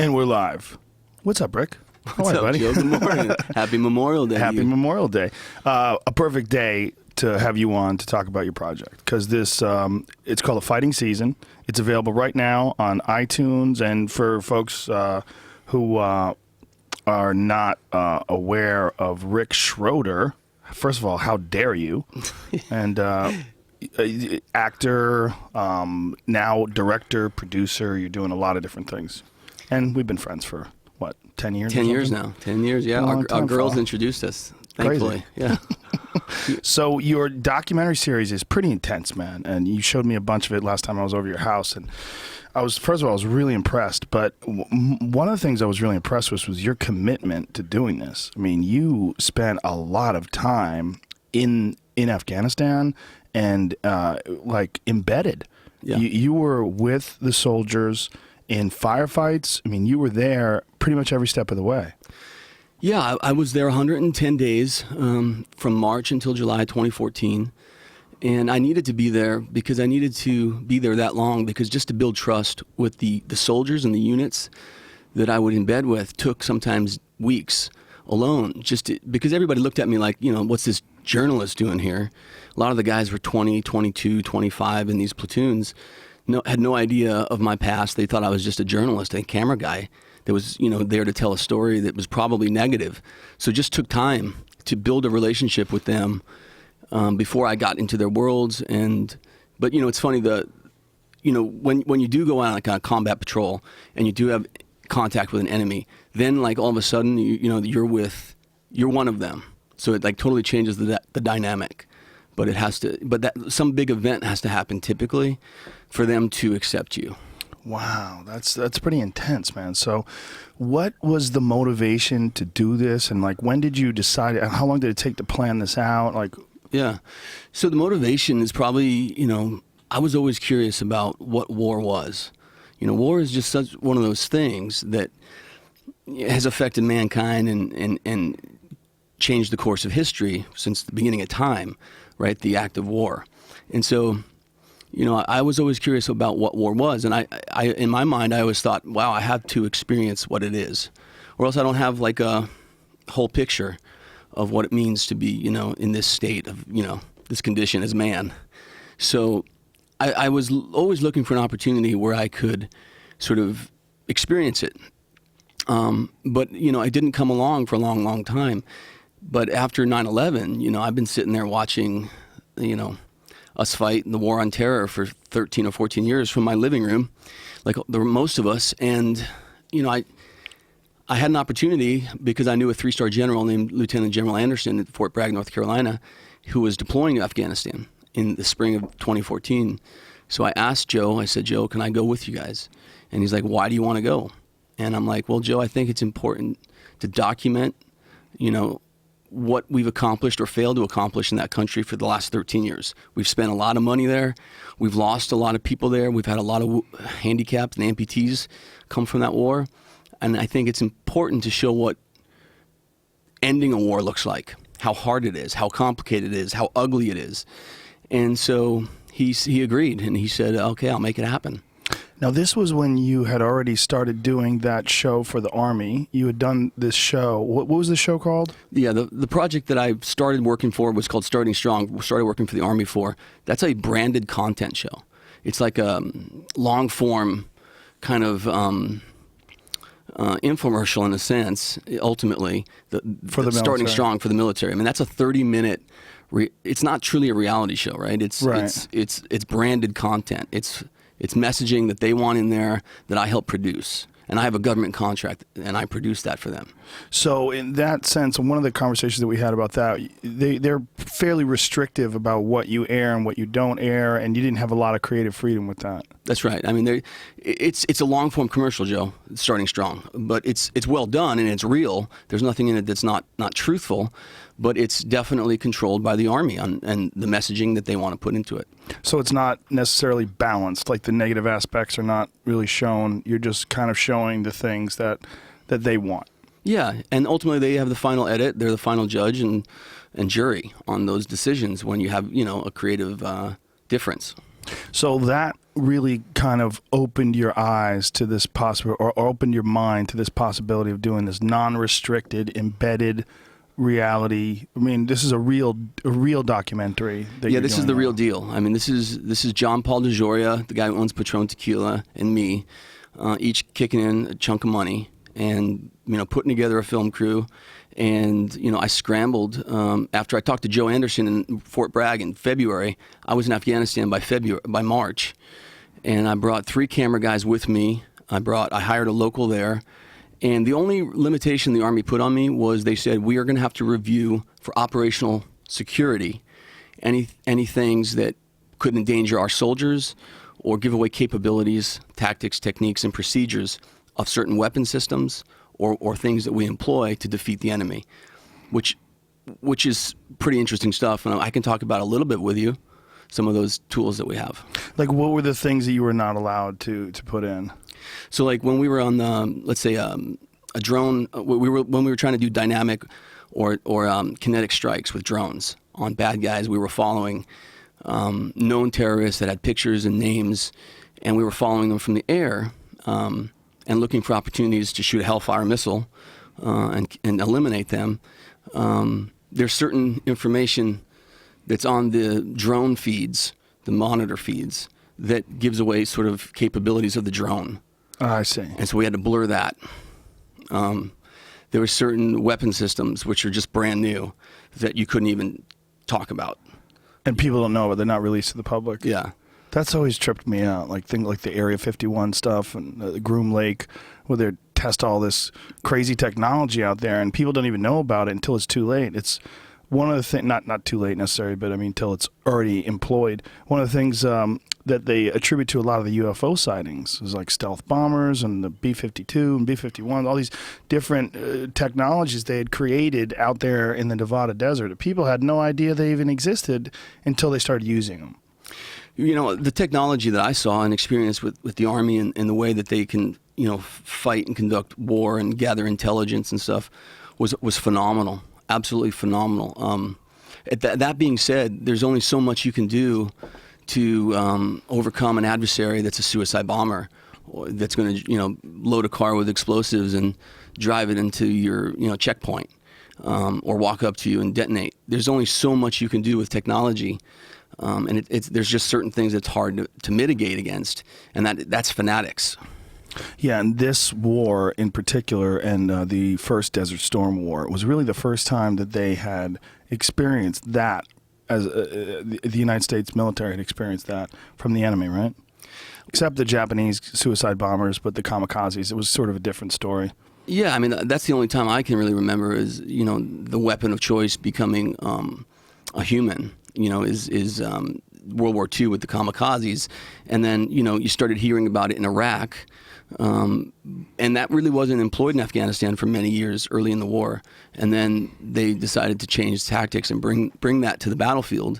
And we're live. What's up, Rick? What's up, buddy? Joe? Good morning. Happy Memorial Day. Happy Memorial Day. A perfect day to have you on to talk about your project, because this it's called A Fighting Season. It's available right now on iTunes, and for folks who are not aware of Rick Schroder, first of all, how dare you? And actor, now director, producer. You're doing a lot of different things, and we've been friends for what, 10 years? 10 years now. 10 years. Yeah, our girls introduced us. Thankfully. Crazy. Yeah. So your documentary series is pretty intense, man, and you showed me a bunch of it last time I was over your house, and first of all, I was really impressed. But one of the things I was really impressed with was your commitment to doing this. I mean, you spent a lot of time in Afghanistan and like embedded. Yeah. You were with the soldiers in firefights. I mean, you were there pretty much every step of the way. Yeah, I was there 110 days from March until July 2014. And I needed to be there because I needed to be there that long, because just to build trust with the soldiers and the units that I would embed with took sometimes weeks alone, because everybody looked at me like, what's this journalist doing here? A lot of the guys were 20, 22, 25 in these platoons, had no idea of my past. They thought I was just a journalist, a camera guy that was, there to tell a story that was probably negative. So it just took time to build a relationship with them before I got into their worlds. But it's funny, when you do go on like a combat patrol and you do have contact with an enemy, then like all of a sudden you're one of them. So it like totally changes the dynamic. But some big event has to happen typically for them to accept you. Wow, that's pretty intense, man. So what was the motivation to do this, and like when did you decide, how long did it take to plan this out? Yeah. So the motivation is probably, I was always curious about what war was. War is just such one of those things that has affected mankind and changed the course of history since the beginning of time, right? The act of war. And so, I was always curious about what war was. And I in my mind, I always thought, wow, I have to experience what it is, or else I don't have like a whole picture of what it means to be, in this state of, this condition as man. So I was always looking for an opportunity where I could sort of experience it. But, I didn't come along for a long, long time. But after 9/11, I've been sitting there watching, us fight in the war on terror for 13 or 14 years from my living room, like most of us. And, I had an opportunity because I knew a 3-star general named Lieutenant General Anderson at Fort Bragg, North Carolina, who was deploying to Afghanistan in the spring of 2014. So I asked Joe, I said, Joe, can I go with you guys? And he's like, why do you want to go? And I'm like, well, Joe, I think it's important to document, what we've accomplished or failed to accomplish in that country for the last 13 years. We've spent a lot of money there. We've lost a lot of people there. We've had a lot of handicapped and amputees come from that war. And I think it's important to show what ending a war looks like, how hard it is, how complicated it is, how ugly it is. And so he agreed, and he said, okay, I'll make it happen. Now, this was when you had already started doing that show for the Army. You had done this show. What was the show called? Yeah, the project that I started working for was called Starting Strong. Started working for the Army for. That's a branded content show. It's like a long-form kind of infomercial in a sense, ultimately, for the Starting Strong for the military. I mean, that's a 30-minute, it's not truly a reality show, right? It's branded content. It's messaging that they want in there that I help produce. And I have a government contract, and I produce that for them. So in that sense, one of the conversations that we had about that, they're fairly restrictive about what you air and what you don't air, and you didn't have a lot of creative freedom with that. That's right. I mean, it's a long-form commercial, Joe, Starting Strong. But it's well done, and it's real. There's nothing in it that's not truthful. But it's definitely controlled by the Army and the messaging that they want to put into it. So it's not necessarily balanced, like the negative aspects are not really shown. You're just kind of showing the things that they want. Yeah, and ultimately they have the final edit. They're the final judge and jury on those decisions when you have, a creative difference. So that really kind of opened your eyes to this possible, or opened your mind to this possibility of doing this non-restricted, embedded reality. I mean, this is a real documentary. Yeah, this is the real deal. I mean, this is John Paul DeJoria, the guy who owns Patron Tequila, and me, each kicking in a chunk of money and putting together a film crew. And I scrambled after I talked to Joe Anderson in Fort Bragg in February. I was in Afghanistan by March, and I brought 3 camera guys with me. I hired a local there. And the only limitation the Army put on me was they said, we are going to have to review for operational security any things that could endanger our soldiers or give away capabilities, tactics, techniques, and procedures of certain weapon systems or things that we employ to defeat the enemy, which is pretty interesting stuff. And I can talk about a little bit with you, some of those tools that we have. Like, what were the things that you were not allowed to put in? So, like when we were on let's say a drone, when we were trying to do dynamic or kinetic strikes with drones on bad guys, we were following known terrorists that had pictures and names, and we were following them from the air and looking for opportunities to shoot a Hellfire missile and eliminate them. There's certain information that's on the drone feeds, the monitor feeds, that gives away sort of capabilities of the drone. I see. And so we had to blur that. There were certain weapon systems which are just brand new that you couldn't even talk about. And people don't know, but they're not released to the public. Yeah. That's always tripped me out. Like things like the Area 51 stuff and the Groom Lake, where they test all this crazy technology out there, and people don't even know about it until it's too late. It's one of the things, not too late necessarily, but I mean, until it's already employed. One of the things that they attribute to a lot of the UFO sightings is like stealth bombers and the B-52 and B-51, all these different technologies they had created out there in the Nevada desert. People had no idea they even existed until they started using them. The technology that I saw and experienced with the Army and the way that they can, fight and conduct war and gather intelligence and stuff was phenomenal, absolutely phenomenal. That being said, there's only so much you can do to overcome an adversary that's a suicide bomber, or that's going to load a car with explosives and drive it into your checkpoint, or walk up to you and detonate. There's only so much you can do with technology. And there's just certain things that's hard to mitigate against, and that's fanatics. Yeah, and this war in particular, and the first Desert Storm War, was really the first time that they had experienced that, as the United States military had experienced that from the enemy, right? Except the Japanese suicide bombers, but the kamikazes, it was sort of a different story. Yeah, I mean, that's the only time I can really remember is, the weapon of choice becoming a human. Is World War II with the kamikazes. And then, you started hearing about it in Iraq. And that really wasn't employed in Afghanistan for many years early in the war. And then they decided to change tactics and bring that to the battlefield.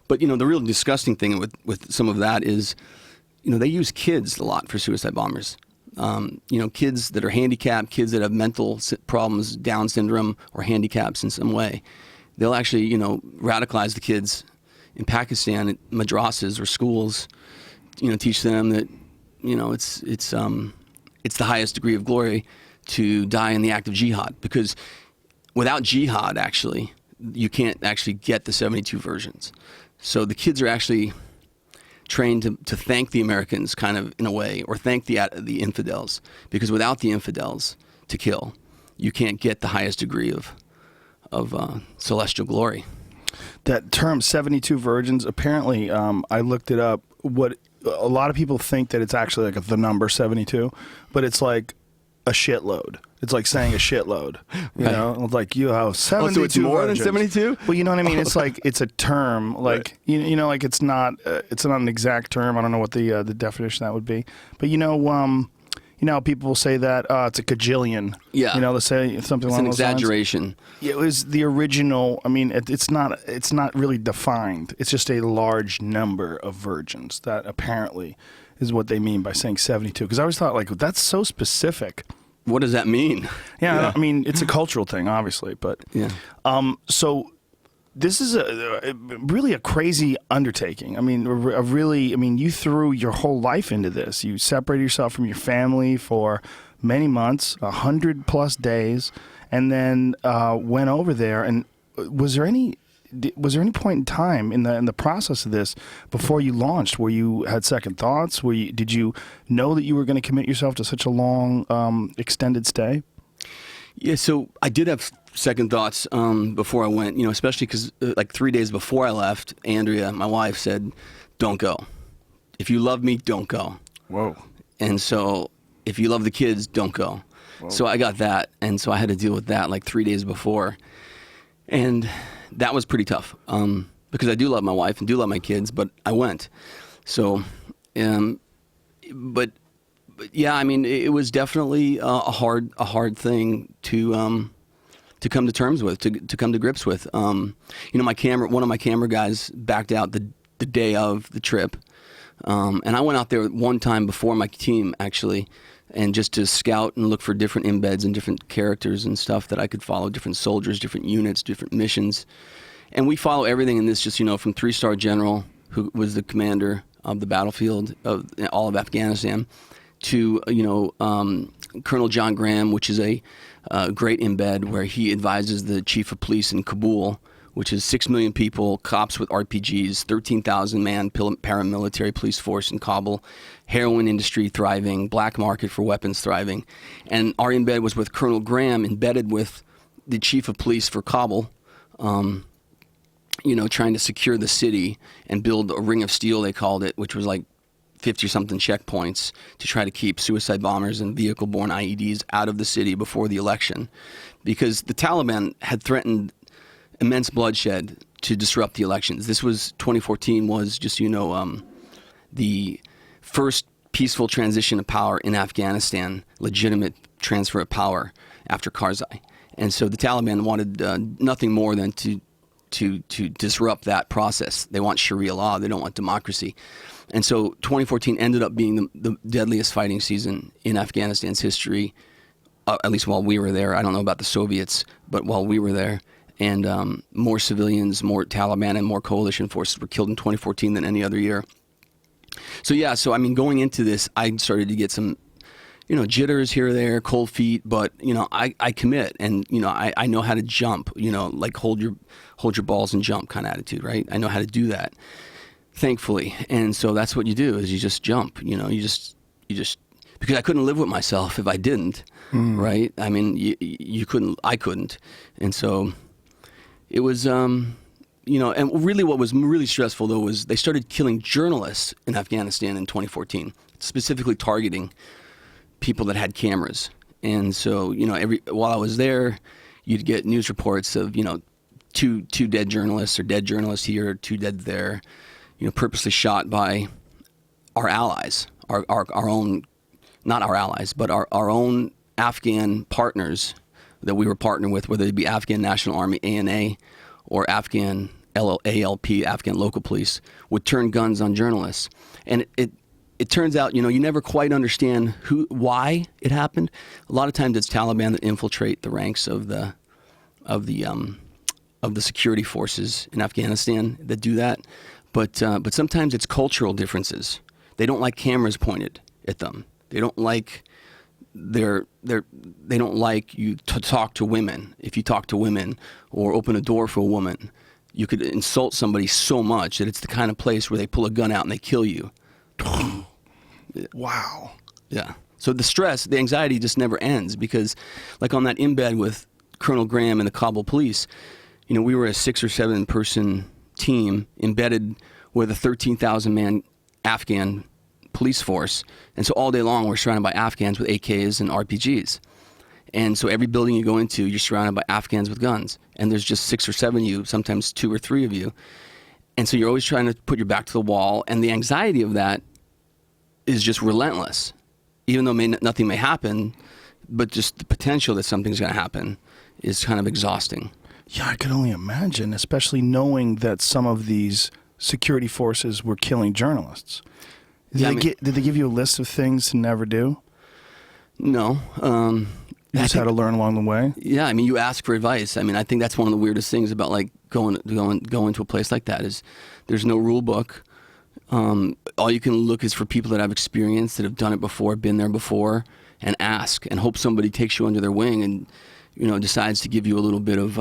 But, the real disgusting thing with some of that is, they use kids a lot for suicide bombers. Kids that are handicapped, kids that have mental problems, Down syndrome, or handicaps in some way. They'll actually, radicalize the kids in Pakistan at madrasas or schools, teach them that, it's the highest degree of glory to die in the act of jihad, because without jihad, actually, you can't actually get the 72 versions. So the kids are actually trained to thank the Americans, kind of in a way, or thank the infidels, because without the infidels to kill, you can't get the highest degree of celestial glory. That term 72 virgins, apparently, I looked it up. What a lot of people think that it's actually like the number 72, but it's like a shitload. It's like saying a shitload. You Right. know, it's like you have 72 so it's more virgins. than 72? Well, you know what I mean? It's like it's a term. Like Right. like it's not an exact term. I don't know what the definition of that would be. But people will say that it's a cajillion. Yeah. They'll say something It's along an those lines. exaggeration. Yeah, it was the original. I mean, it's not really defined. It's just a large number of virgins. That apparently is what they mean by saying 72. Because I always thought, like, that's so specific. What does that mean? Yeah, I mean, it's a cultural thing, obviously. But Yeah. so this is really a crazy undertaking. I mean, you threw your whole life into this. You separated yourself from your family for many months, 100+ days, and then went over there. And was there any point in time in the process of this before you launched where you had second thoughts? Did you know that you were going to commit yourself to such a long, extended stay? Yeah, so I did have second thoughts before I went, especially because like 3 days before I left, Andrea, my wife, said, "Don't go. If you love me, don't go." Whoa. And so if you love the kids, don't go. Whoa. So I got that, and so I had to deal with that like 3 days before. And that was pretty tough because I do love my wife and do love my kids, but I went. So, but yeah, I mean, it was definitely a hard thing to come to terms with, to come to grips with. One of my camera guys backed out the day of the trip, and I went out there one time before my team actually, and just to scout and look for different embeds and different characters and stuff that I could follow, different soldiers, different units, different missions, and we follow everything in this. Just from 3-star general, who was the commander of the battlefield of all of Afghanistan, to Colonel John Graham, which is a great embed where he advises the chief of police in Kabul, which is 6 million people, cops with RPGs, 13,000 man paramilitary police force in Kabul, heroin industry thriving, black market for weapons thriving, and our embed was with Colonel Graham, embedded with the chief of police for Kabul, trying to secure the city and build a ring of steel, they called it, which was like 50-something checkpoints to try to keep suicide bombers and vehicle-borne IEDs out of the city before the election, because the Taliban had threatened immense bloodshed to disrupt the elections. 2014 was just, the first peaceful transition of power in Afghanistan, legitimate transfer of power after Karzai. And so the Taliban wanted nothing more than to disrupt that process. They want Sharia law. They don't want democracy. And so 2014 ended up being the deadliest fighting season in Afghanistan's history, at least while we were there. I don't know about the Soviets, but while we were there. And more civilians, more Taliban, and more coalition forces were killed in 2014 than any other year. So yeah, going into this, I started to get some, jitters here or there, cold feet, but I commit, and I know how to jump, like hold your balls and jump kind of attitude, right? I know how to do that, thankfully, and so that's what you do, is you just jump, you just because I couldn't live with myself if I didn't, right? I mean, you couldn't, I couldn't, and so it was, and really what was really stressful though was they started killing journalists in Afghanistan in 2014, specifically targeting people that had cameras. And so, while I was there, you'd get news reports of, two dead journalists, or dead journalists here, 2 dead there, purposely shot by our allies, our own, not our allies, but our own Afghan partners that we were partnered with, whether it be Afghan National Army, ANA, or Afghan ALP, Afghan local police, would turn guns on journalists. And it turns out, you never quite understand why it happened. A lot of times it's Taliban that infiltrate the ranks of the security forces in Afghanistan that do that. But sometimes it's cultural differences. They don't like cameras pointed at them. They don't like they don't like you to talk to women. If you talk to women or open a door for a woman, you could insult somebody so much that it's the kind of place where they pull a gun out and they kill you. Wow. Yeah. So the stress, the anxiety just never ends, because like on that embed with Colonel Graham and the Kabul police, we were a 6 or 7 person team embedded with a 13,000 man Afghan police force. And so all day long we're surrounded by Afghans with AKs and RPGs. And so every building you go into, you're surrounded by Afghans with guns. And there's just 6 or 7 of you, sometimes 2 or 3 of you. And so you're always trying to put your back to the wall. And the anxiety of that is just relentless. Even though nothing may happen, but just the potential that something's going to happen is kind of exhausting. Yeah, I could only imagine, especially knowing that some of these security forces were killing journalists. Did they give you a list of things to never do? No. You just had to learn along the way? Yeah, I mean, you ask for advice. I mean, I think that's one of the weirdest things about like going to a place like that is there's no rule book. All you can look is for people that have experience, that have done it before, been there before, and ask and hope somebody takes you under their wing and, you know, decides to give you a little bit of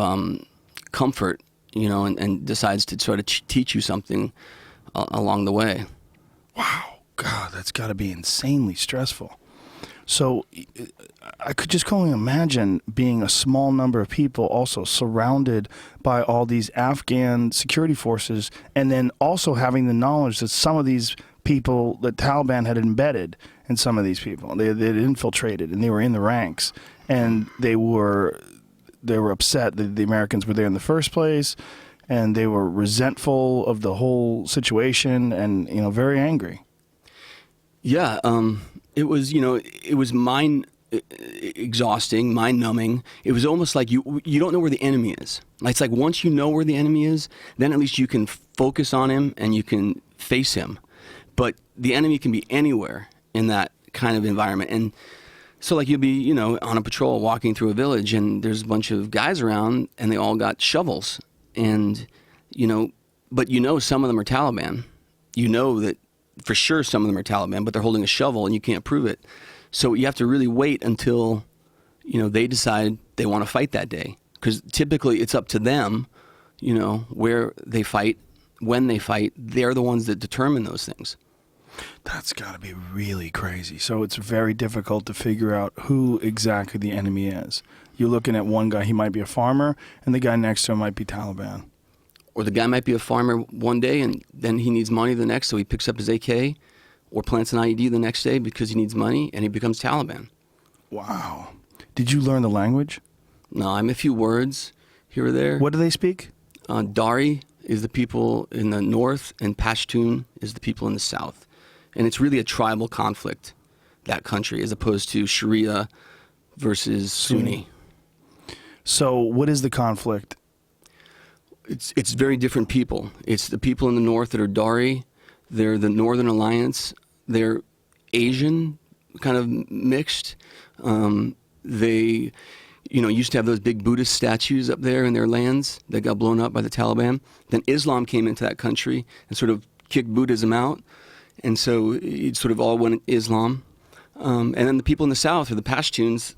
comfort, you know, and decides to sort of teach you something along the way. Wow. God, that's got to be insanely stressful. So I could just only imagine being a small number of people also surrounded by all these Afghan security forces, and then also having the knowledge that some of these people, the Taliban had embedded in some of these people. They had infiltrated, and they were in the ranks, and they were upset that the Americans were there in the first place, and they were resentful of the whole situation, and, you know, very angry. Yeah, it was, you know, it was exhausting, mind-numbing. It was almost like you don't know where the enemy is. It's like once you know where the enemy is, then at least you can focus on him and you can face him. But the enemy can be anywhere in that kind of environment. And so like you'll be, you know, on a patrol walking through a village and there's a bunch of guys around and they all got shovels. And, you know, but you know some of them are Taliban. You know that for sure some of them are Taliban, but they're holding a shovel and you can't prove it. So you have to really wait until, you know, they decide they want to fight that day. Because typically it's up to them, you know, where they fight, when they fight. They're the ones that determine those things. That's got to be really crazy. So it's very difficult to figure out who exactly the enemy is. You're looking at one guy, he might be a farmer, and the guy next to him might be Taliban. Or the guy might be a farmer one day and then he needs money the next, so he picks up his AK or plants an IED the next day because he needs money and he becomes Taliban. Wow. Did you learn the language? No, I'm a few words here or there. What do they speak? Dari is the people in the north and Pashtun is the people in the south. And it's really a tribal conflict, that country, as opposed to Sharia versus Sunni. So what is the conflict? It's very different people. It's the people in the north that are Dari. They're the Northern Alliance. They're Asian, kind of mixed. They, you know, used to have those big Buddhist statues up there in their lands that got blown up by the Taliban. Then Islam came into that country and sort of kicked Buddhism out. And so it sort of all went Islam. And then the people in the south are the Pashtuns,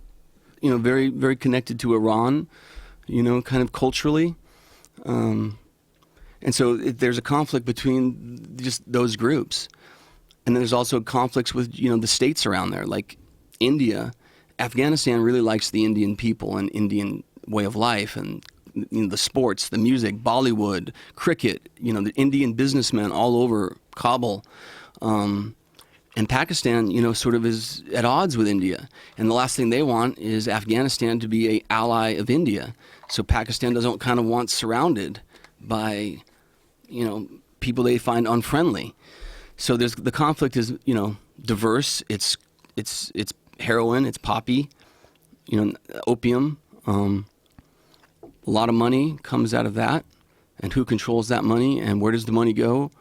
you know, very, very connected to Iran, you know, kind of culturally. And so there's a conflict between just those groups. And then there's also conflicts with, you know, the states around there, like India. Afghanistan really likes the Indian people and Indian way of life and, you know, the sports, the music, Bollywood, cricket, you know, the Indian businessmen all over Kabul. And Pakistan, you know, sort of is at odds with India. And the last thing they want is Afghanistan to be an ally of India. So Pakistan doesn't kind of want surrounded by, you know, people they find unfriendly. So there's the conflict is, you know, diverse. It's heroin, it's poppy, you know, opium. A lot of money comes out of that. And who controls that money and where does the money go?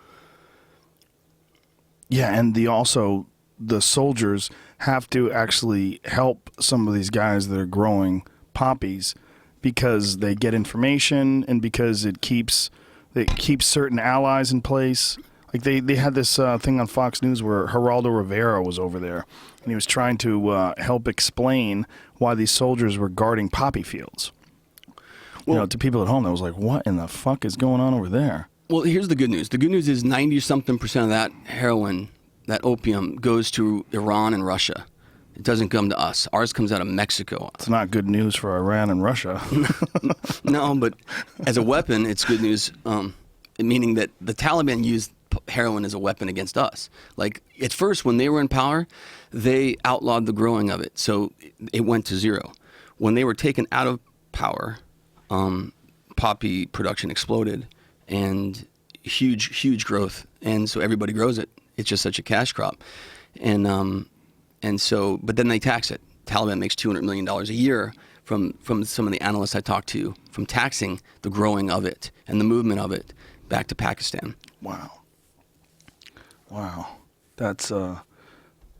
Yeah, and the soldiers have to actually help some of these guys that are growing poppies because they get information and because it keeps certain allies in place. Like they had this thing on Fox News where Geraldo Rivera was over there and he was trying to help explain why these soldiers were guarding poppy fields. Well, you know, to people at home, that was like, what in the fuck is going on over there? Well, here's the good news. The good news is 90-something% of that heroin, that opium, goes to Iran and Russia. It doesn't come to us. Ours comes out of Mexico. It's not good news for Iran and Russia. No, but as a weapon, it's good news, meaning that the Taliban used heroin as a weapon against us. Like, at first, when they were in power, they outlawed the growing of it, so it went to zero. When they were taken out of power, poppy production exploded. And huge growth, and so everybody grows it. It's just such a cash crop, and so, but then they tax it. Taliban makes $200 million a year from some of the analysts I talked to from taxing the growing of it and the movement of it back to Pakistan. Wow, that's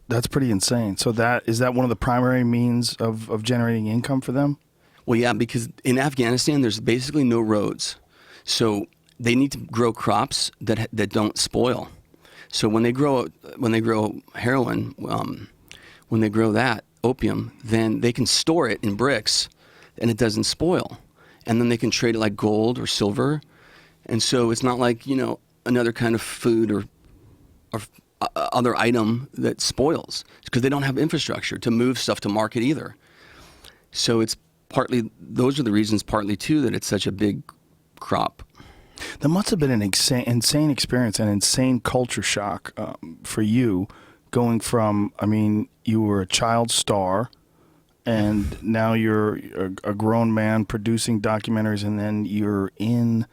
That's pretty insane. So is that one of the primary means of generating income for them? Well, yeah, because in Afghanistan, there's basically no roads. So they need to grow crops that don't spoil. So when they grow heroin, when they grow that opium, then they can store it in bricks, and it doesn't spoil. And then they can trade it like gold or silver. And so it's not like, another kind of food or other item that spoils, because they don't have infrastructure to move stuff to market either. So it's partly, those are the reasons, partly too, that it's such a big crop. That must have been an insane experience, an insane culture shock for you, going from, you were a child star, and now you're a grown man producing documentaries, and then you're in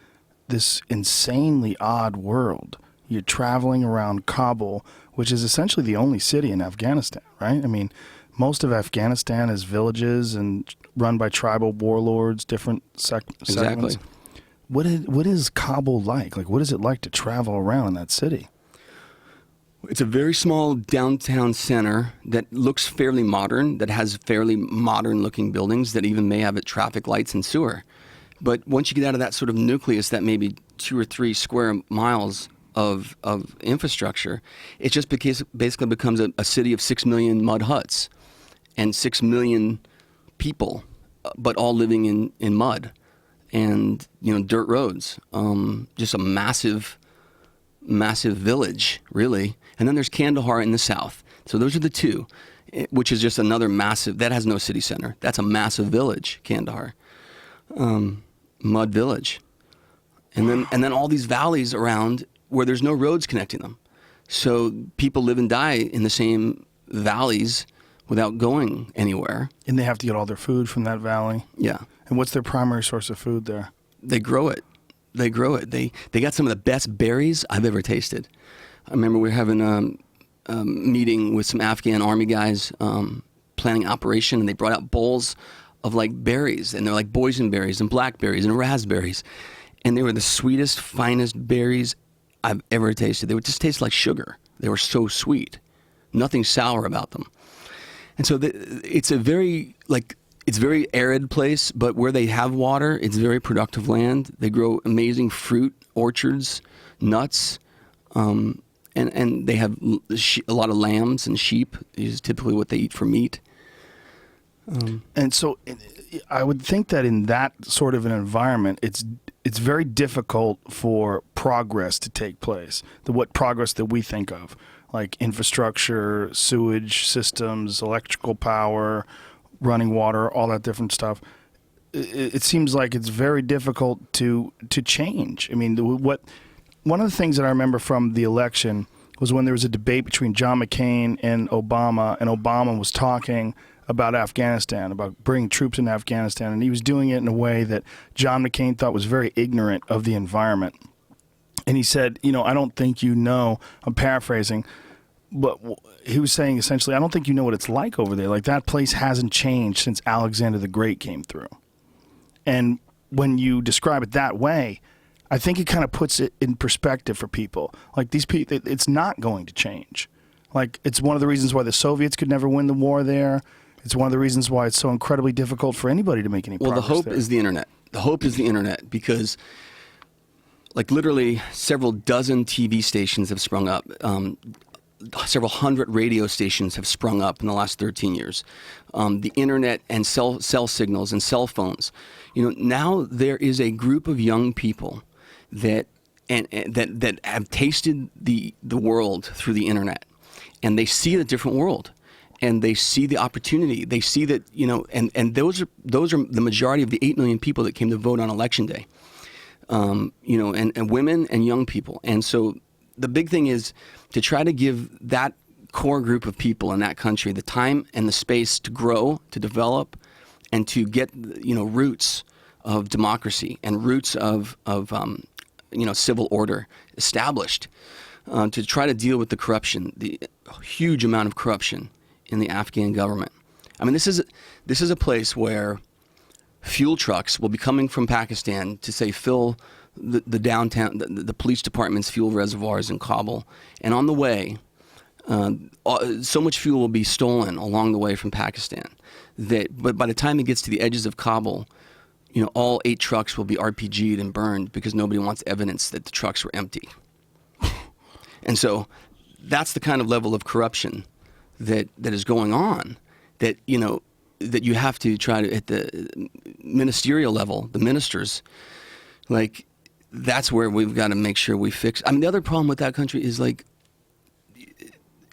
this insanely odd world. You're traveling around Kabul, which is essentially the only city in Afghanistan, right? Most of Afghanistan is villages and run by tribal warlords, different segments. Exactly. What is Kabul like? What is it like to travel around in that city? It's a very small downtown center that looks fairly modern, that has fairly modern-looking buildings that even may have traffic lights and sewer. But once you get out of that sort of nucleus, that maybe 2 or 3 square miles of infrastructure, it just basically becomes a city of 6 million mud huts and 6 million people, but all living in mud and dirt roads. Just a massive village, really. And then there's Kandahar in the south. So those are the two, which is just another massive. That has no city center. That's a massive village, Kandahar, mud village. And then all these valleys around where there's no roads connecting them. So people live and die in the same valleys without going anywhere. And they have to get all their food from that valley. Yeah. And what's their primary source of food there? They grow it. They got some of the best berries I've ever tasted. I remember we were having a meeting with some Afghan army guys planning an operation, and they brought out bowls of berries, and they're like boysenberries and blackberries and raspberries. And they were the sweetest, finest berries I've ever tasted. They would just taste like sugar. They were so sweet. Nothing sour about them. And so it's a very arid place, but where they have water, it's very productive land. They grow amazing fruit, orchards, nuts, and they have a lot of lambs and sheep. Is typically what they eat for meat. And so I would think that in that sort of an environment, it's very difficult for progress to take place. What progress that we think of, like infrastructure, sewage systems, electrical power, running water, all that different stuff. It seems like it's very difficult to change. One of the things that I remember from the election was when there was a debate between John McCain and Obama was talking about Afghanistan, about bringing troops into Afghanistan, and he was doing it in a way that John McCain thought was very ignorant of the environment. And he said, I don't think I'm paraphrasing, but he was saying essentially, I don't think you know what it's like over there. That place hasn't changed since Alexander the Great came through. And when you describe it that way, I think it kind of puts it in perspective for people. These people, it's not going to change. It's one of the reasons why the Soviets could never win the war there. It's one of the reasons why it's so incredibly difficult for anybody to make any progress. Well, the hope there. is the internet. The hope is the internet, because literally several dozen TV stations have sprung up. Several hundred radio stations have sprung up in the last 13 years. The internet and cell signals and cell phones. Now there is a group of young people that have tasted the world through the internet, and they see the different world, and they see the opportunity. They see that and those are the majority of the 8 million people that came to vote on Election Day. And women and young people, and so. The big thing is to try to give that core group of people in that country the time and the space to grow, to develop, and to get roots of democracy and roots of civil order established, to try to deal with the corruption, the huge amount of corruption in the Afghan government. This is a place where fuel trucks will be coming from Pakistan to say fill the downtown, the police department's fuel reservoirs in Kabul, and on the way, So much fuel will be stolen along the way from Pakistan but by the time it gets to the edges of Kabul, all 8 trucks will be RPG'd and burned because nobody wants evidence that the trucks were empty. And so that's the kind of level of corruption that is going on, that that you have to try to, at the ministerial level, the ministers, like, that's where we've got to make sure we fix. I mean, the other problem with that country is, like,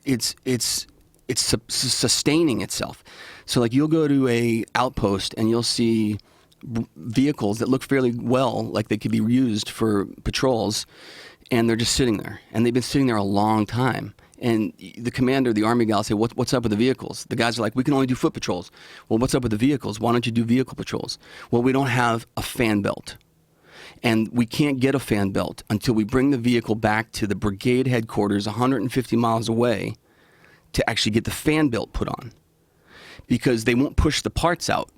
it's sustaining itself. So, like, you'll go to a outpost and you'll see vehicles that look fairly well, like they could be used for patrols, and they're just sitting there. And they've been sitting there a long time. And the commander, the army guy, will say, what's up with the vehicles? The guys are like, we can only do foot patrols. Well, what's up with the vehicles? Why don't you do vehicle patrols? Well, we don't have a fan belt. And we can't get a fan belt until we bring the vehicle back to the brigade headquarters 150 miles away to actually get the fan belt put on. Because they won't push the parts out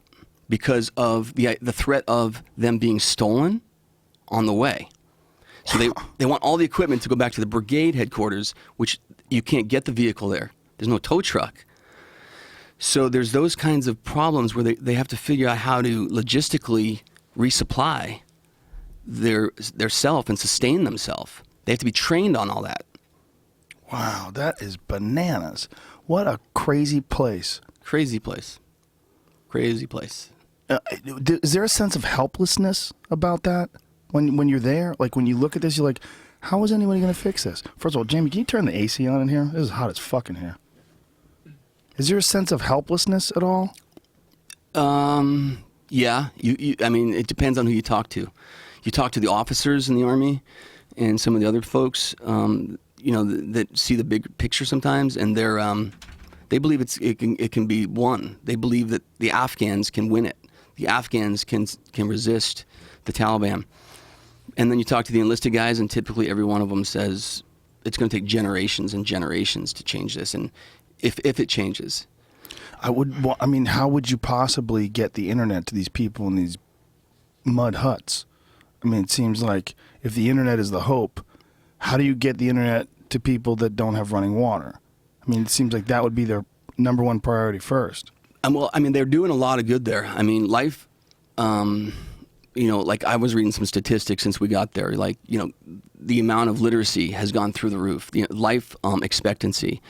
because of the threat of them being stolen on the way. So they want all the equipment to go back to the brigade headquarters, which you can't get the vehicle there. There's no tow truck. So there's those kinds of problems where they have to figure out how to logistically resupply their self and sustain themselves. They have to be trained on all that. Wow, that is bananas. What a crazy place. Crazy place. Crazy place. Is there a sense of helplessness about that when you're there? Like, when you look at this, you're like, how is anybody going to fix this? First of all, Jamie, can you turn the AC on in here? This is hot as fuck in here. Is there a sense of helplessness at all? Yeah. I mean, it depends on who you talk to. You talk to the officers in the Army and some of the other folks, that see the big picture sometimes, and they believe it can be won. They believe that the Afghans can win it. The Afghans can resist the Taliban. And then you talk to the enlisted guys, and typically every one of them says it's going to take generations and generations to change this, and if it changes. How would you possibly get the internet to these people in these mud huts? I mean, it seems like if the internet is the hope, how do you get the internet to people that don't have running water? I mean, it seems like that would be their number one priority first. Well, I mean, they're doing a lot of good there. I mean, life, like I was reading some statistics since we got there, like, the amount of literacy has gone through the roof. The life expectancy,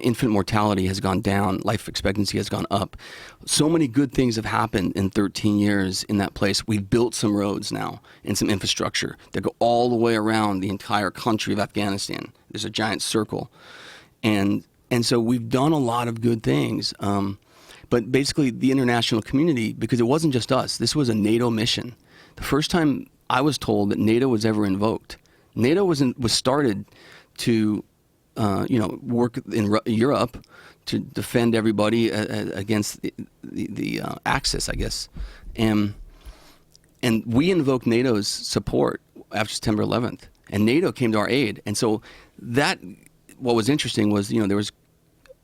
infant mortality has gone down. Life expectancy has gone up. So many good things have happened in 13 years in that place. We've built some roads now and some infrastructure that go all the way around the entire country of Afghanistan. There's a giant circle. And so we've done a lot of good things. But basically the international community, because it wasn't just us, this was a NATO mission. The first time I was told that NATO was ever invoked, NATO was started to, work in Europe to defend everybody against the Axis, I guess, and we invoked NATO's support after September 11th, and NATO came to our aid, and so what was interesting was there was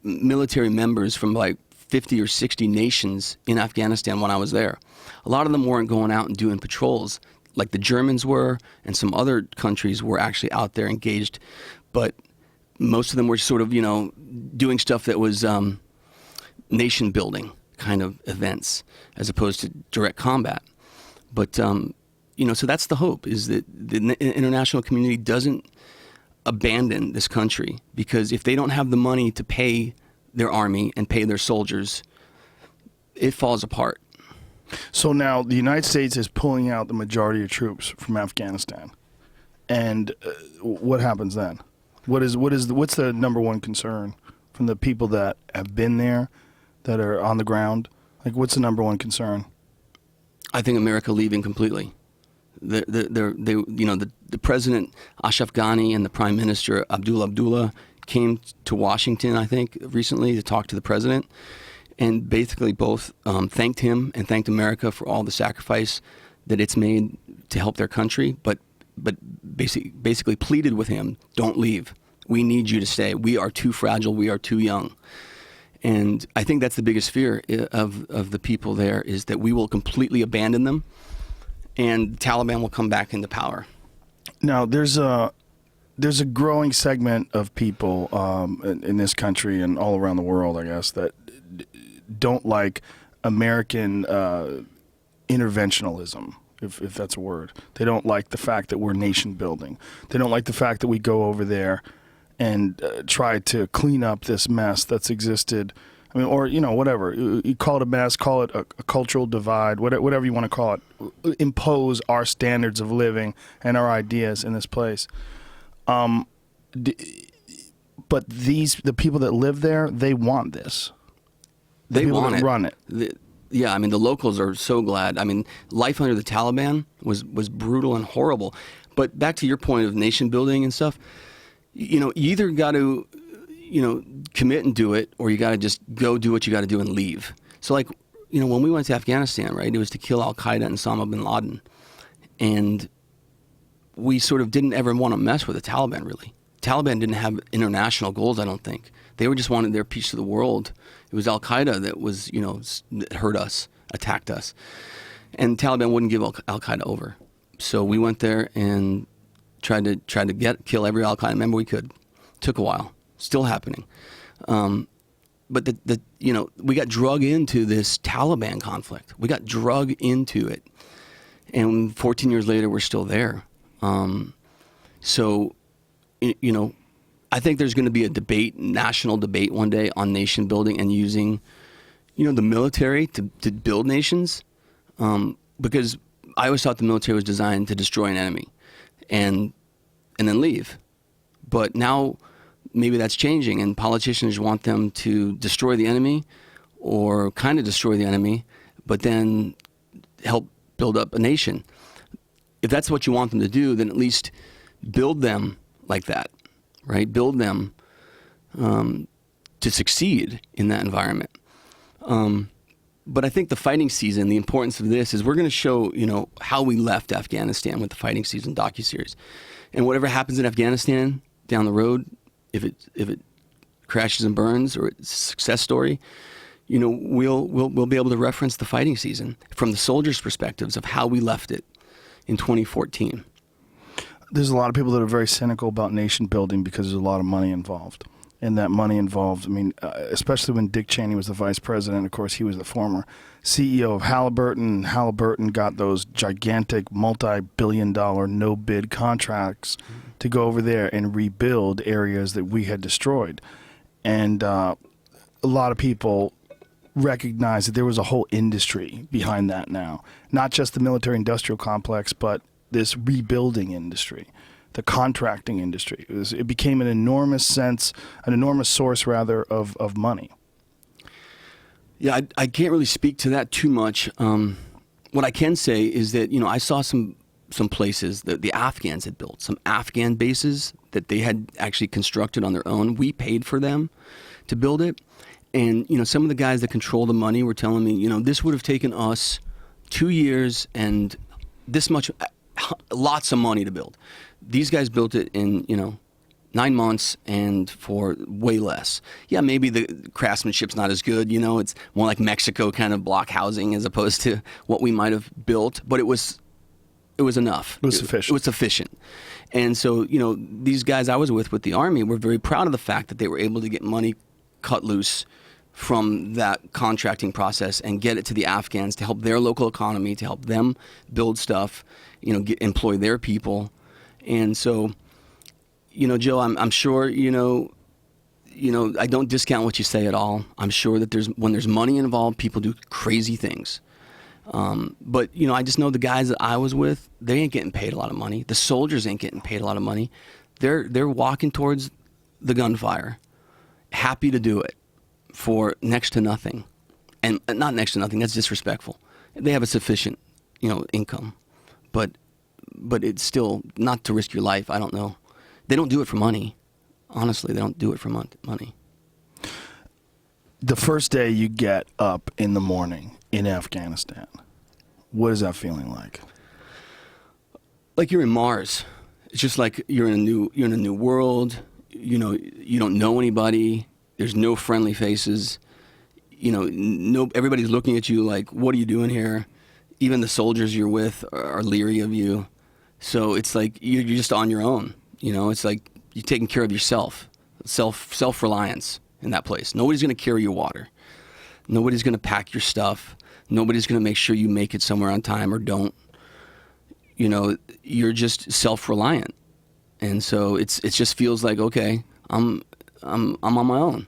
military members from like 50 or 60 nations in Afghanistan when I was there. A lot of them weren't going out and doing patrols like the Germans were, and some other countries were actually out there engaged, but most of them were sort of, doing stuff that was nation building kind of events as opposed to direct combat. But, so that's the hope, is that the international community doesn't abandon this country, because if they don't have the money to pay their army and pay their soldiers, it falls apart. So now the United States is pulling out the majority of troops from Afghanistan, and what happens then? What's the number one concern from the people that have been there, that are on the ground? Like, what's the number one concern? I think America leaving completely. The president Ashraf Ghani and the Prime Minister Abdullah came to Washington, I think, recently to talk to the president, and basically both thanked him and thanked America for all the sacrifice that it's made to help their country, but basically pleaded with him, don't leave. We need you to stay. We are too fragile. We are too young. And I think that's the biggest fear of the people there, is that we will completely abandon them and the Taliban will come back into power. Now, there's there's a growing segment of people in this country and all around the world, I guess, that don't like American interventionalism, if that's a word. They don't like the fact that we're nation building. They don't like the fact that we go over there and try to clean up this mess that's existed. I mean, or, whatever. You call it a mess, call it a cultural divide, whatever you want to call it. Impose our standards of living and our ideas in this place. But the people that live there, they want this. They want it. Run it. Yeah, I mean, the locals are so glad. I mean, life under the Taliban was brutal and horrible. But back to your point of nation building and stuff, you either got to, commit and do it, or you got to just go do what you got to do and leave. So, like, when we went to Afghanistan, right, it was to kill Al-Qaeda and Osama bin Laden. And we sort of didn't ever want to mess with the Taliban, really. Taliban didn't have international goals, I don't think. They just wanted their piece of the world. It was Al-Qaeda that was, that hurt us, attacked us. And Taliban wouldn't give Al-Qaeda over. So we went there and tried to kill every Al-Qaeda member we could. Took a while. Still happening. But we got drug into this Taliban conflict. We got drug into it. And 14 years later, we're still there. I think there's going to be a national debate one day on nation building and using, the military to build nations. Because I always thought the military was designed to destroy an enemy and then leave. But now maybe that's changing, and politicians want them to destroy the enemy or kind of destroy the enemy, but then help build up a nation. If that's what you want them to do, then at least build them like that, right? Build them to succeed in that environment. But I think the fighting season, the importance of this is we're going to show, how we left Afghanistan with the fighting season docuseries. And whatever happens in Afghanistan down the road, if it crashes and burns or it's a success story, we'll be able to reference the fighting season from the soldiers' perspectives of how we left it in 2014. There's a lot of people that are very cynical about nation building because there's a lot of money involved. And that money involved, especially when Dick Cheney was the vice president, of course, he was the former CEO of Halliburton. Halliburton got those gigantic multi-billion-dollar no-bid contracts to go over there and rebuild areas that we had destroyed. And a lot of people recognize that there was a whole industry behind that now. Not just the military-industrial complex, but this rebuilding industry. The contracting industry. It became an enormous source of money. Yeah, I can't really speak to that too much. What I can say is that, I saw some places that the Afghans had built, some Afghan bases that they had actually constructed on their own. We paid for them to build it. And, some of the guys that control the money were telling me, this would have taken us 2 years and this much, lots of money to build. These guys built it in, 9 months and for way less. Yeah, maybe the craftsmanship's not as good, it's more like Mexico kind of block housing as opposed to what we might have built, but it was enough. It was sufficient. It was sufficient. And so, these guys I was with the Army were very proud of the fact that they were able to get money cut loose from that contracting process and get it to the Afghans to help their local economy, to help them build stuff, employ their people. And so, Joe, I'm sure, I don't discount what you say at all. I'm sure that when there's money involved, people do crazy things. But, I just know the guys that I was with, they ain't getting paid a lot of money. The soldiers ain't getting paid a lot of money. They're walking towards the gunfire, happy to do it for next to nothing. And not next to nothing, that's disrespectful. They have a sufficient, income. But it's still not to risk your life. I don't know. They don't do it for money. Honestly, they don't do it for money. The first day you get up in the morning in Afghanistan, what is that feeling like? Like you're in Mars. It's just like you're in a new world. You don't know anybody. There's no friendly faces. Everybody's looking at you like, what are you doing here? Even the soldiers you're with are leery of you. So it's like you're just on your own. You know, it's like you're taking care of yourself, self-reliance in that place. Nobody's going to carry your water. Nobody's going to pack your stuff. Nobody's going to make sure you make it somewhere on time or don't. You know, you're just self-reliant. And so it just feels like, okay, I'm on my own.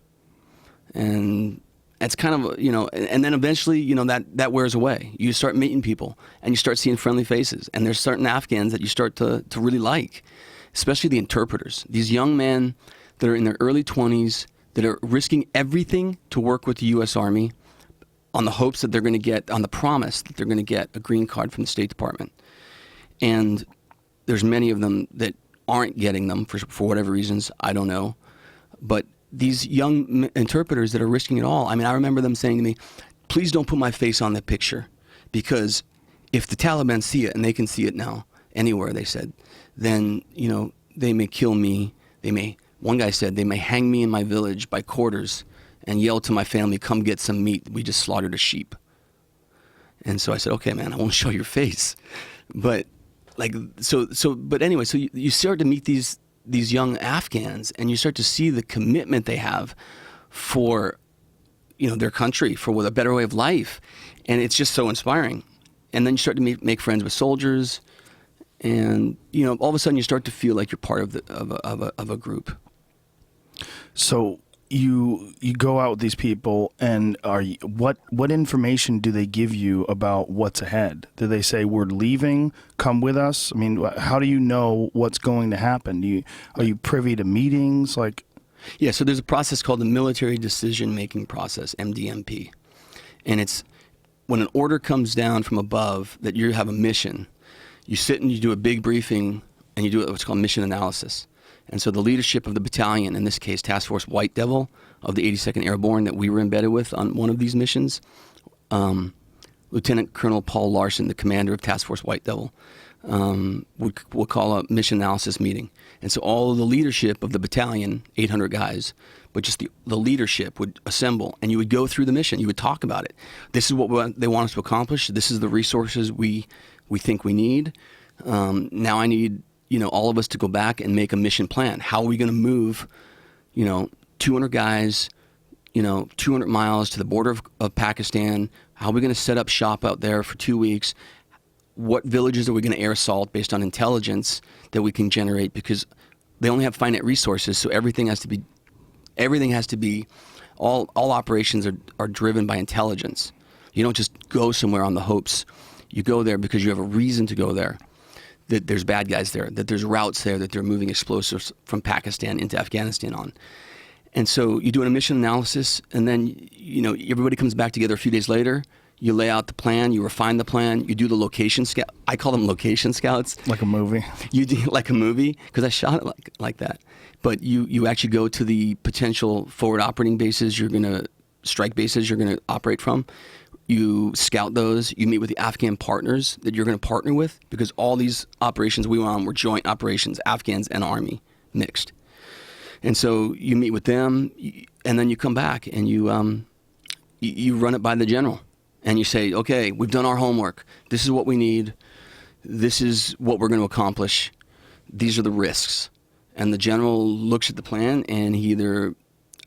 And it's kind of, you know, and then eventually, you know, that wears away. You start meeting people and you start seeing friendly faces. And there's certain Afghans that you start to really like, especially the interpreters. These young men that are in their early 20s that are risking everything to work with the U.S. Army on the hopes that they're going to get, on the promise that they're going to get a green card from the State Department. And there's many of them that aren't getting them for whatever reasons, I don't know. But these young interpreters that are risking it all, I mean, I remember them saying to me, please don't put my face on that picture, because if the Taliban see it, and they can see it now anywhere, they said, then, you know, they may kill me. One guy said, they may hang me in my village by quarters and yell to my family, come get some meat. We just slaughtered a sheep. And so I said, okay, man, I won't show your face. But like, but anyway, so you start to meet these young Afghans, and you start to see the commitment they have for, you know, their country, for a better way of life. And it's just so inspiring. And then you start to make friends with soldiers, and, you know, all of a sudden you start to feel like you're part of a group. So you go out with these people, and what information do they give you about what's ahead? Do they say, we're leaving, come with us? I mean, how do you know what's going to happen? Are you privy to meetings? Like, yeah, so there's a process called the Military Decision Making Process, MDMP. And it's when an order comes down from above that you have a mission, you sit and you do a big briefing, and you do what's called mission analysis. And so the leadership of the battalion, in this case Task Force White Devil of the 82nd Airborne that we were embedded with on one of these missions, Lieutenant Colonel Paul Larson, the commander of Task Force White Devil, would call a mission analysis meeting. And so all of the leadership of the battalion, 800 guys, but just the leadership would assemble, and you would go through the mission. You would talk about it. This is what they want us to accomplish. This is the resources we think we need. Now I need, you know, all of us to go back and make a mission plan. How are we going to move, you know, 200 guys, you know, 200 miles to the border of Pakistan? How are we going to set up shop out there for 2 weeks? What villages are we going to air assault based on intelligence that we can generate? Because they only have finite resources, so everything has to be, all operations are driven by intelligence. You don't just go somewhere on the hopes. You go there because you have a reason to go there. That there's bad guys there, that there's routes there, that they're moving explosives from Pakistan into Afghanistan on. And so you do a mission analysis, and then, you know, everybody comes back together a few days later. You lay out the plan, you refine the plan, you do the location scout. I call them location scouts. like a movie. You do like a movie, because I shot it like that. But you actually go to the potential forward operating bases strike bases you're going to operate from. You scout those. You meet with the Afghan partners that you're going to partner with, because all these operations we went on were joint operations, Afghans and Army mixed. And so you meet with them, and then you come back and you run it by the general, and you say, okay, we've done our homework. This is what we need. This is what we're going to accomplish. These are the risks. And the general looks at the plan, and he either,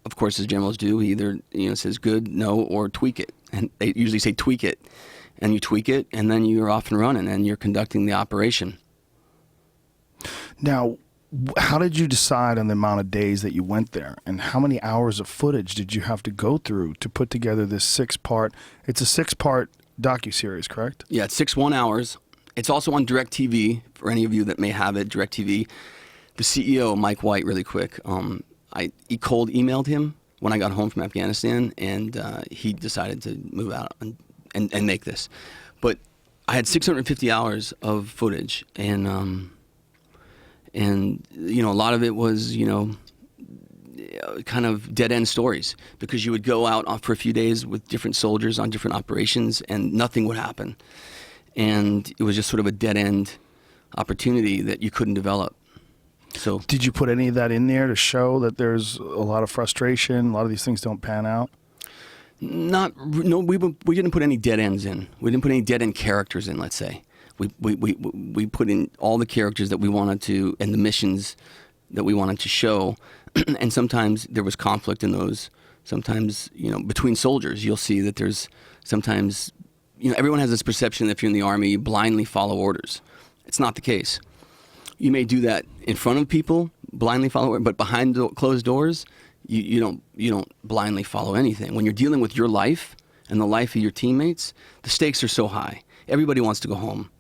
of course, as generals do, he either, you know, says good, no, or tweak it. And they usually say tweak it. And you tweak it, and then you're off and running, and you're conducting the operation. Now, how did you decide on the amount of days that you went there? And how many hours of footage did you have to go through to put together this it's a 6-part docuseries, correct? Yeah, it's 1 hours. It's also on DirecTV, for any of you that may have it, DirecTV. The CEO, Mike White, really quick, he cold emailed him when I got home from Afghanistan, and he decided to move out and make this. But I had 650 hours of footage, and you know, a lot of it was, you know, kind of dead-end stories, because you would go out for a few days with different soldiers on different operations, and nothing would happen. And it was just sort of a dead-end opportunity that you couldn't develop. So, did you put any of that in there to show that there's a lot of frustration, a lot of these things don't pan out? No, we didn't put any dead ends in. We didn't put any dead end characters in, let's say. We put in all the characters that we wanted to and the missions that we wanted to show. And sometimes there was conflict in those. Sometimes, between soldiers, you'll see that there's sometimes, everyone has this perception that if you're in the Army, you blindly follow orders. It's not the case. You may do that in front of people, blindly follow it, but behind closed doors, you don't blindly follow anything. When you're dealing with your life and the life of your teammates, the stakes are so high. Everybody wants to go home.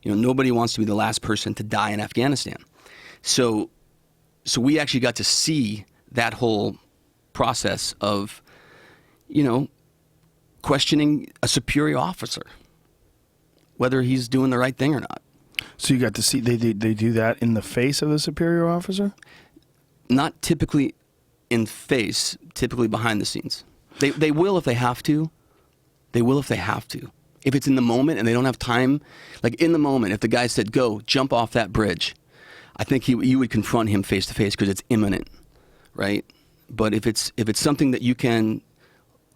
Nobody wants to be the last person to die in Afghanistan. So we actually got to see that whole process of, questioning a superior officer, whether he's doing the right thing or not. So you got to see they do that in the face of the superior officer? Not typically in face, typically behind the scenes. They will if they have to. They will if they have to. If it's in the moment and they don't have time, like in the moment, if the guy said, go, jump off that bridge, I think you would confront him face to face because it's imminent, right? But if it's something that you can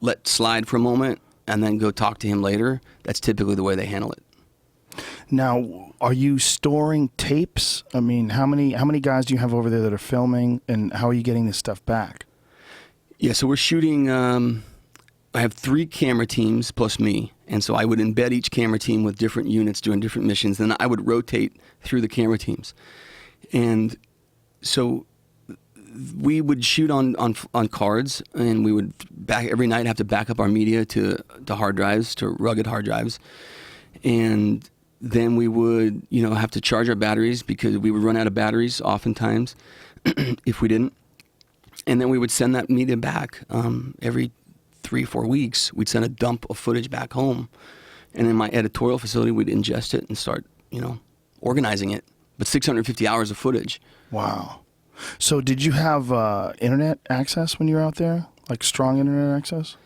let slide for a moment and then go talk to him later, that's typically the way they handle it. Now, are you storing tapes? I mean, how many guys do you have over there that are filming, and how are you getting this stuff back? Yeah, so we're shooting. I have 3 camera teams plus me, and so I would embed each camera team with different units doing different missions. Then I would rotate through the camera teams, and so we would shoot on cards, and we would every night have to back up our media to hard drives, to rugged hard drives, and then we would have to charge our batteries because we would run out of batteries oftentimes if we didn't, and then we would send that media back every 3-4 weeks. We'd send a dump of footage back home, and in my editorial facility we'd ingest it and start organizing it. But 650 hours of footage. Wow. So did you have internet access when you were out there? Like strong internet access?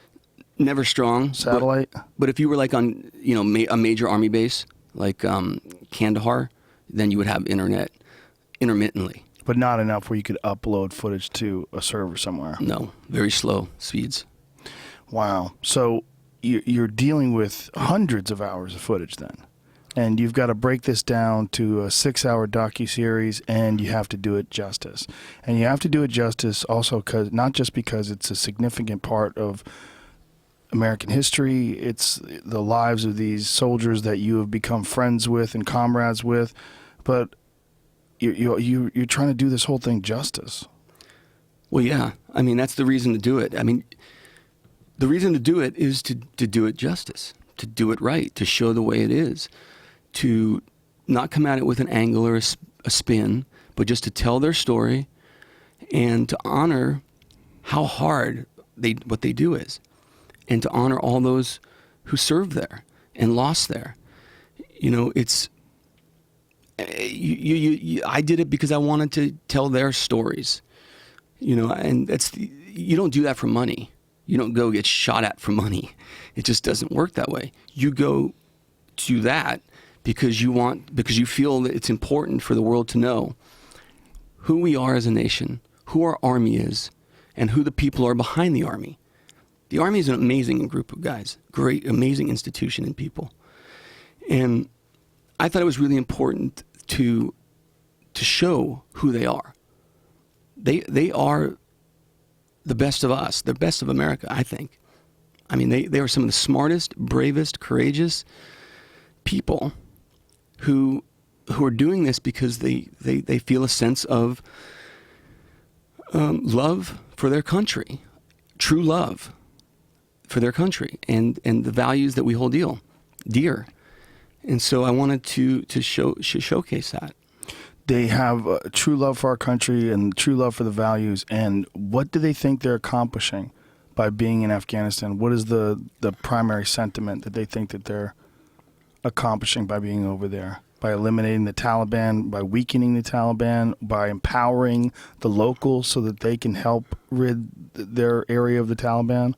Never strong. Satellite? But if you were like on a major Army base, like Kandahar, then you would have internet intermittently. But not enough where you could upload footage to a server somewhere? No, very slow speeds. Wow. So you're dealing with hundreds of hours of footage then? And you've got to break this down to a 6-hour docuseries, and you have to do it justice. And you have to do it justice also not just because it's a significant part of American history, it's the lives of these soldiers that you have become friends with and comrades with, but you're trying to do this whole thing justice. Well, yeah. I mean, that's the reason to do it. I mean, the reason to do it is to do it justice, to do it right, to show the way it is. To not come at it with an angle or a spin, but just to tell their story and to honor how hard what they do is, and to honor all those who served there and lost there. It's I did it because I wanted to tell their stories, and you don't do that for money. You don't go get shot at for money. It just doesn't work that way. You go to that because you feel that it's important for the world to know who we are as a nation, who our Army is, and who the people are behind the Army. The Army is an amazing group of guys, great, amazing institution and people. And I thought it was really important to show who they are. They are the best of us, the best of America, I think. I mean, they are some of the smartest, bravest, courageous people who are doing this because they feel a sense of love for their country, true love for their country, and the values that we hold dear. And so I wanted to showcase that. They have true love for our country and true love for the values. And what do they think they're accomplishing by being in Afghanistan? What is the primary sentiment that they think that they're accomplishing by being over there? By eliminating the Taliban, by weakening the Taliban, by empowering the locals so that they can help rid their area of the Taliban?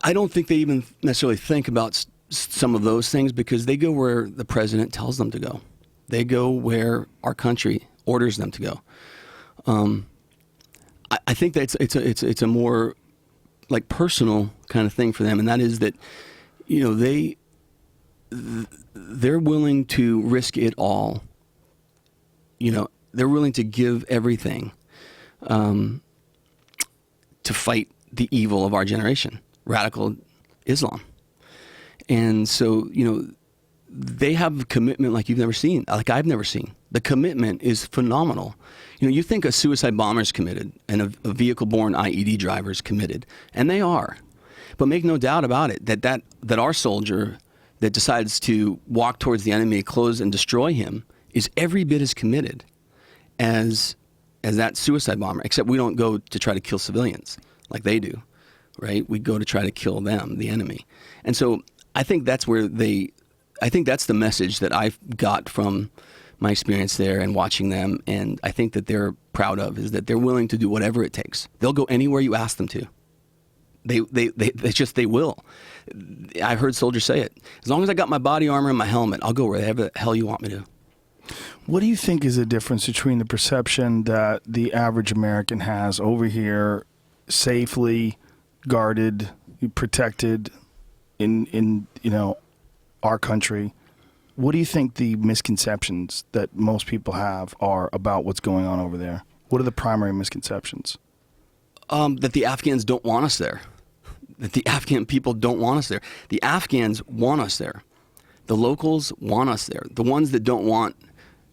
I don't think they even necessarily think about some of those things because they go where the president tells them to go. They go where our country orders them to go. I think that it's a more like personal kind of thing for them, and that is that they they're willing to risk it all. They're willing to give everything to fight the evil of our generation, radical Islam. And so, they have a commitment like you've never seen, like I've never seen. The commitment is phenomenal. You think a suicide bomber is committed and a vehicle-borne IED driver is committed, and they are. But make no doubt about it that our soldier that decides to walk towards the enemy, close and destroy him, is every bit as committed as that suicide bomber, except we don't go to try to kill civilians like they do, right? We go to try to kill them, the enemy. And so I think that's the message that I've got from my experience there and watching them, and I think that they're proud of, is that they're willing to do whatever it takes. They'll go anywhere you ask them to. They will. I heard soldiers say it. As long as I got my body armor and my helmet, I'll go wherever the hell you want me to. What do you think is the difference between the perception that the average American has over here, safely guarded, protected in our country? What do you think the misconceptions that most people have are about what's going on over there? What are the primary misconceptions? That the Afghans don't want us there. That the Afghan people don't want us there. The Afghans want us there. The locals want us there. The ones that don't want,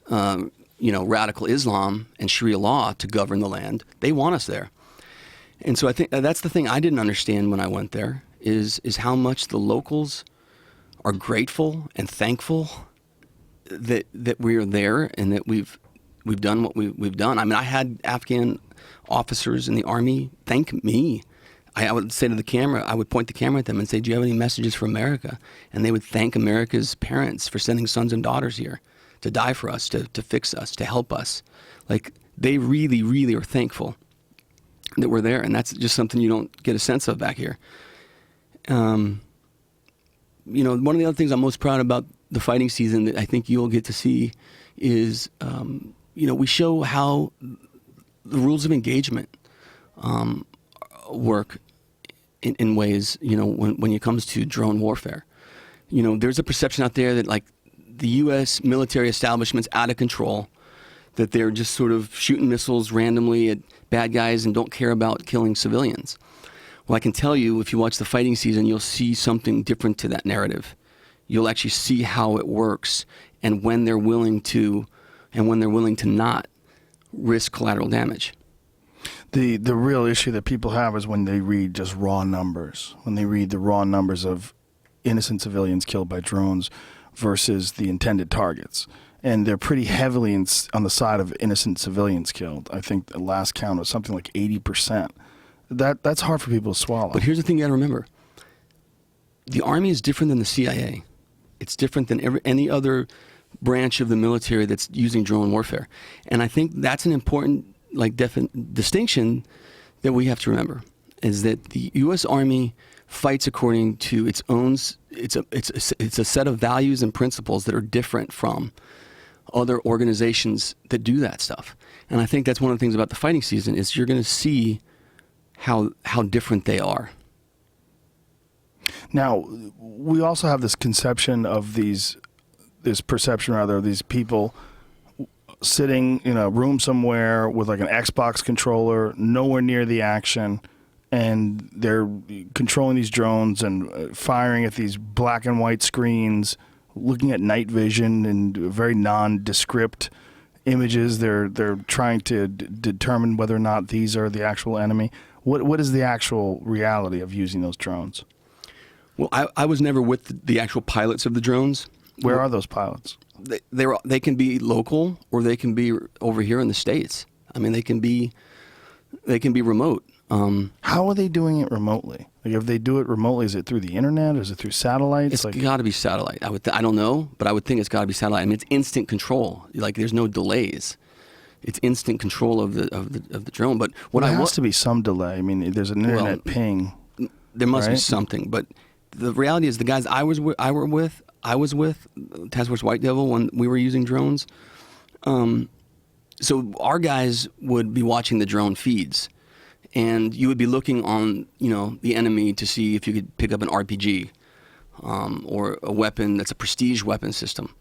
radical Islam and Sharia law to govern the land, they want us there. And so I think that's the thing I didn't understand when I went there, is how much the locals are grateful and thankful that we are there and that we've done what we've done. I mean, I had Afghan officers in the Army thank me. I would say to the camera, I would point the camera at them and say, do you have any messages for America? And they would thank America's parents for sending sons and daughters here to die for us, to fix us, to help us. Like, they really, really are thankful that we're there. And that's just something you don't get a sense of back here. One of the other things I'm most proud about the fighting season that I think you'll get to see is, we show how the rules of engagement work in ways, when it comes to drone warfare. There's a perception out there that, like, the U.S. military establishment's out of control, that they're just sort of shooting missiles randomly at bad guys and don't care about killing civilians. Well, I can tell you, if you watch the fighting season, you'll see something different to that narrative. You'll actually see how it works and when they're willing to not risk collateral damage. The real issue that people have is when they read just raw numbers, when they read the raw numbers of innocent civilians killed by drones versus the intended targets. And they're pretty heavily on the side of innocent civilians killed. I think the last count was something like 80%. That's hard for people to swallow. But here's the thing you got to remember. The Army is different than the CIA. It's different than any other branch of the military that's using drone warfare. And I think that's an important distinction that we have to remember, is that the U.S. Army fights according to its own. It's a set of values and principles that are different from other organizations that do that stuff. And I think that's one of the things about the fighting season is you're going to see how different they are. Now, we also have this conception of this perception of these people sitting in a room somewhere with like an Xbox controller, nowhere near the action, and they're controlling these drones and firing at these black and white screens, looking at night vision and very nondescript images. They're trying to determine whether or not these are the actual enemy. What is the actual reality of using those drones? Well, I was never with the actual pilots of the drones. Where are those pilots? They can be local or they can be over here in the States. I mean, they can be remote. How are they doing it remotely? Like, if they do it remotely, is it through the internet? Or is it through satellites? It's got to be satellite. I don't know, but I would think it's got to be satellite. I mean, it's instant control. Like, there's no delays. It's instant control of the drone. But there has to be some delay. I mean, there's an internet ping. There must be right? something. But the reality is, the guys I was with Task Force White Devil when we were using drones. So our guys would be watching the drone feeds, and you would be looking on, the enemy to see if you could pick up an RPG or a weapon that's a prestige weapon system,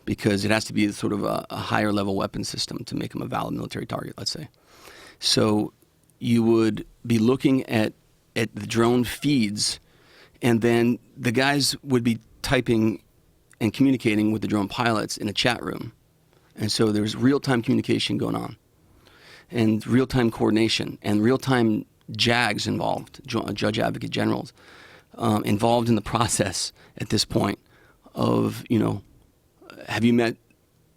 because it has to be sort of a higher level weapon system to make them a valid military target, let's say. So you would be looking at the drone feeds, and then the guys would be typing and communicating with the drone pilots in a chat room. And so there's real-time communication going on, and real-time coordination, and real-time JAGs involved, Judge Advocate Generals, involved in the process at this point of, have you met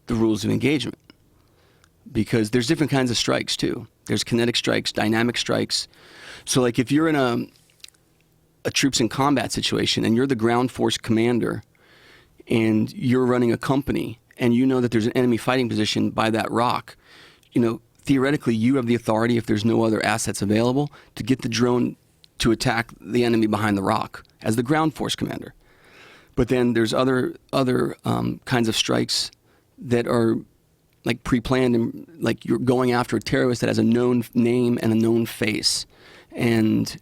the rules of engagement? Because there's different kinds of strikes too. There's kinetic strikes, dynamic strikes. So like if you're in a troops in combat situation and you're the ground force commander and you're running a company and you know that there's an enemy fighting position by that rock, theoretically you have the authority, if there's no other assets available, to get the drone to attack the enemy behind the rock as the ground force commander. But then there's other kinds of strikes that are like pre-planned, and like you're going after a terrorist that has a known name and a known face. And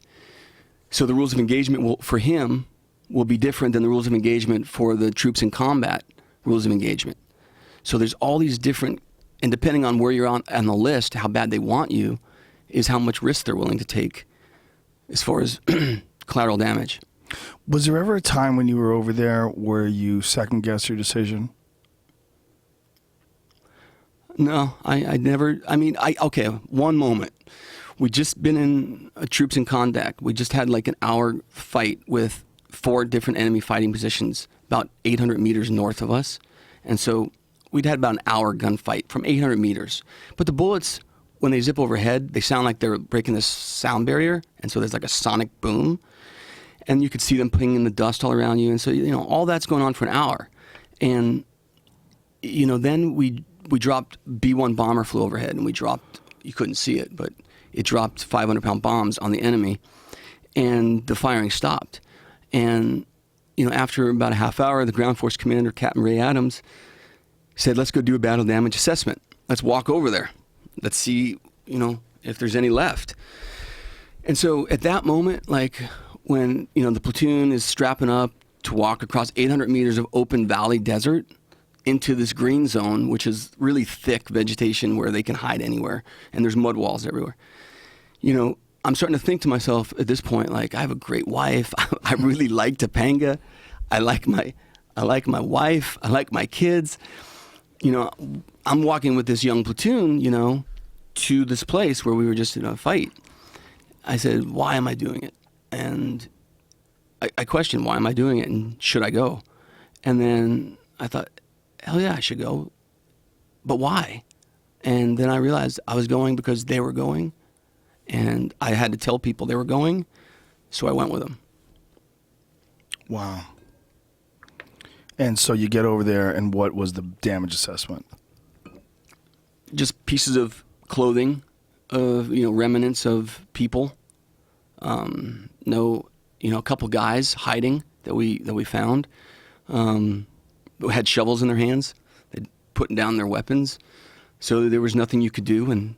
so the rules of engagement for him will be different than the rules of engagement for the troops in combat rules of engagement. So there's all these different, and depending on where you're on the list, how bad they want you, is how much risk they're willing to take as far as collateral damage. Was there ever a time when you were over there where you second-guessed your decision? No, I never. Okay, one moment. We just been in troops in contact. We just had like an hour fight with 4 different enemy fighting positions about 800 meters north of us. And so we'd had about an hour gunfight from 800 meters. But the bullets, when they zip overhead, they sound like they're breaking this sound barrier. And so there's like a sonic boom. And you could see them pinging the dust all around you. And so, all that's going on for an hour. And, then we dropped B-1 bomber flew overhead, and you couldn't see it, but it dropped 500-pound bombs on the enemy, and the firing stopped. And, after about a half hour, the ground force commander, Captain Ray Adams, said, let's go do a battle damage assessment. Let's walk over there. Let's see, if there's any left. And so at that moment, like when, the platoon is strapping up to walk across 800 meters of open valley desert into this green zone, which is really thick vegetation where they can hide anywhere, and there's mud walls everywhere. I'm starting to think to myself at this point, like, I have a great wife. I really like Topanga. I like my wife. I like my kids. I'm walking with this young platoon, to this place where we were just in a fight. I said, why am I doing it? And I questioned, why am I doing it, and should I go? And then I thought, hell yeah, I should go. But why? And then I realized I was going because they were going, and I had to tell people they were going, so I went with them. Wow. And so you get over there, and what was the damage assessment? Just pieces of clothing, remnants of people. A couple guys hiding that we found. Had shovels in their hands. They'd putting down their weapons. So there was nothing you could do, and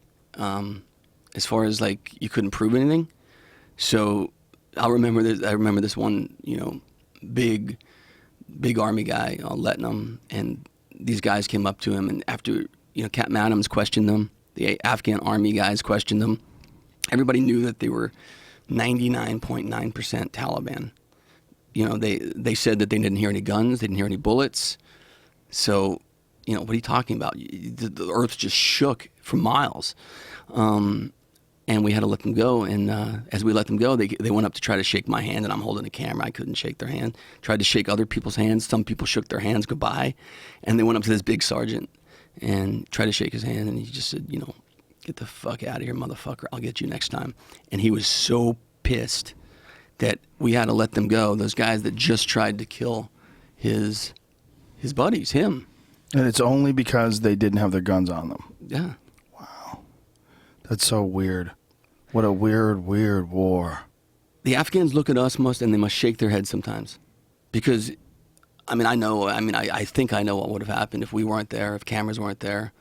as far as like you couldn't prove anything. So I remember this one, big army guy, letting them, and these guys came up to him, and after Captain Adams questioned them, the Afghan army guys questioned them. Everybody knew that they were 99.9% Taliban. They said that they didn't hear any guns, they didn't hear any bullets. So, what are you talking about? The earth just shook for miles. And we had to let them go. And as we let them go, they went up to try to shake my hand, and I'm holding a camera. I couldn't shake their hand. Tried to shake other people's hands. Some people shook their hands goodbye. And they went up to this big sergeant and tried to shake his hand, and he just said, get the fuck out of here, motherfucker. I'll get you next time. And he was so pissed that we had to let them go, those guys that just tried to kill his buddies, him. And it's only because they didn't have their guns on them. Yeah. Wow. That's so weird. What a weird war. The Afghans look at us and they must shake their heads sometimes. Because, I think I know what would have happened if we weren't there, if cameras weren't there,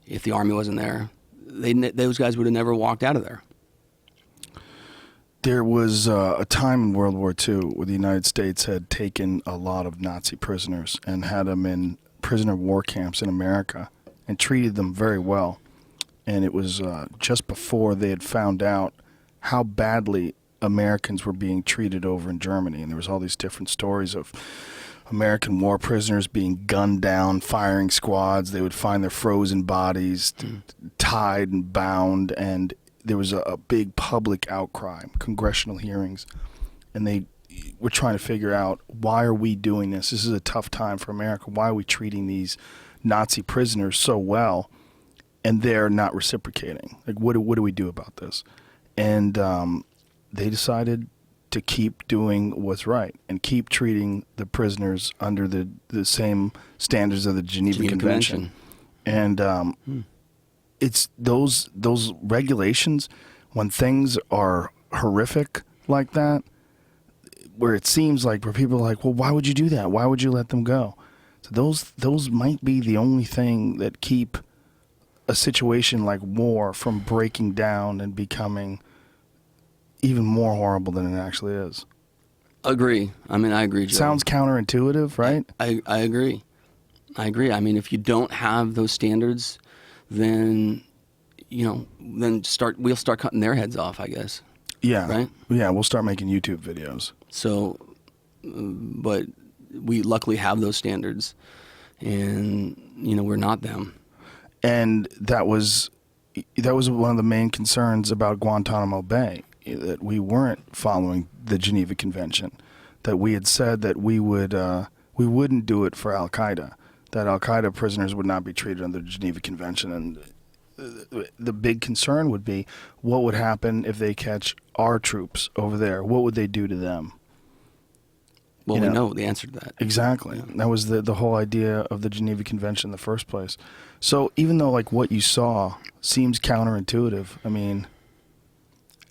if the army wasn't there. Those guys would have never walked out of there. There was a time in World War II where the United States had taken a lot of Nazi prisoners and had them in prisoner of war camps in America and treated them very well. And it was just before they had found out how badly Americans were being treated over in Germany. And there was all these different stories of American war prisoners being gunned down, firing squads. They would find their frozen bodies tied and bound, and there was a big public outcry, congressional hearings, and they were trying to figure out, why are we doing this? This is a tough time for America. Why are we treating these Nazi prisoners so well, and they're not reciprocating? Like, what do we do about this? And they decided to keep doing what's right and keep treating the prisoners under the same standards of the Geneva Convention. And it's those regulations, when things are horrific like that, where it seems like, where people are like, well, why would you do that? Why would you let them go? So those might be the only thing that keep a situation like war from breaking down and becoming even more horrible than it actually is. Agree. I mean, I agree, Joe. Sounds counterintuitive, right? I agree. I agree. I mean, if you don't have those standards, then, we'll start cutting their heads off, I guess. Yeah. Right? Yeah, we'll start making YouTube videos. So, but we luckily have those standards, and, we're not them. And that was one of the main concerns about Guantanamo Bay, that we weren't following the Geneva Convention, that we had said that we wouldn't do it for Al-Qaeda, that Al-Qaeda prisoners would not be treated under the Geneva Convention. And the big concern would be, what would happen if they catch our troops over there? What would they do to them? Well, we know the answer to that. Exactly. Yeah. That was the whole idea of the Geneva Convention in the first place. So even though like what you saw seems counterintuitive, I mean,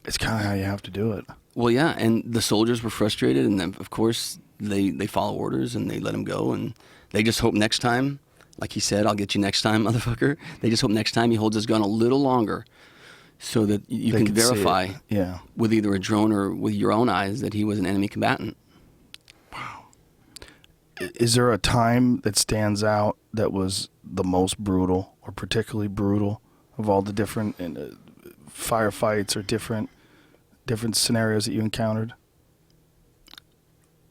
it's kind of how you have to do it. Well, yeah, and the soldiers were frustrated, and then, of course, they follow orders, and they let him go, and they just hope next time, like he said, I'll get you next time, motherfucker. They just hope next time he holds his gun a little longer so that you can verify with either a drone or with your own eyes that he was an enemy combatant. Wow. Is there a time that stands out that was the most brutal or particularly brutal of all the different firefights or different scenarios that you encountered?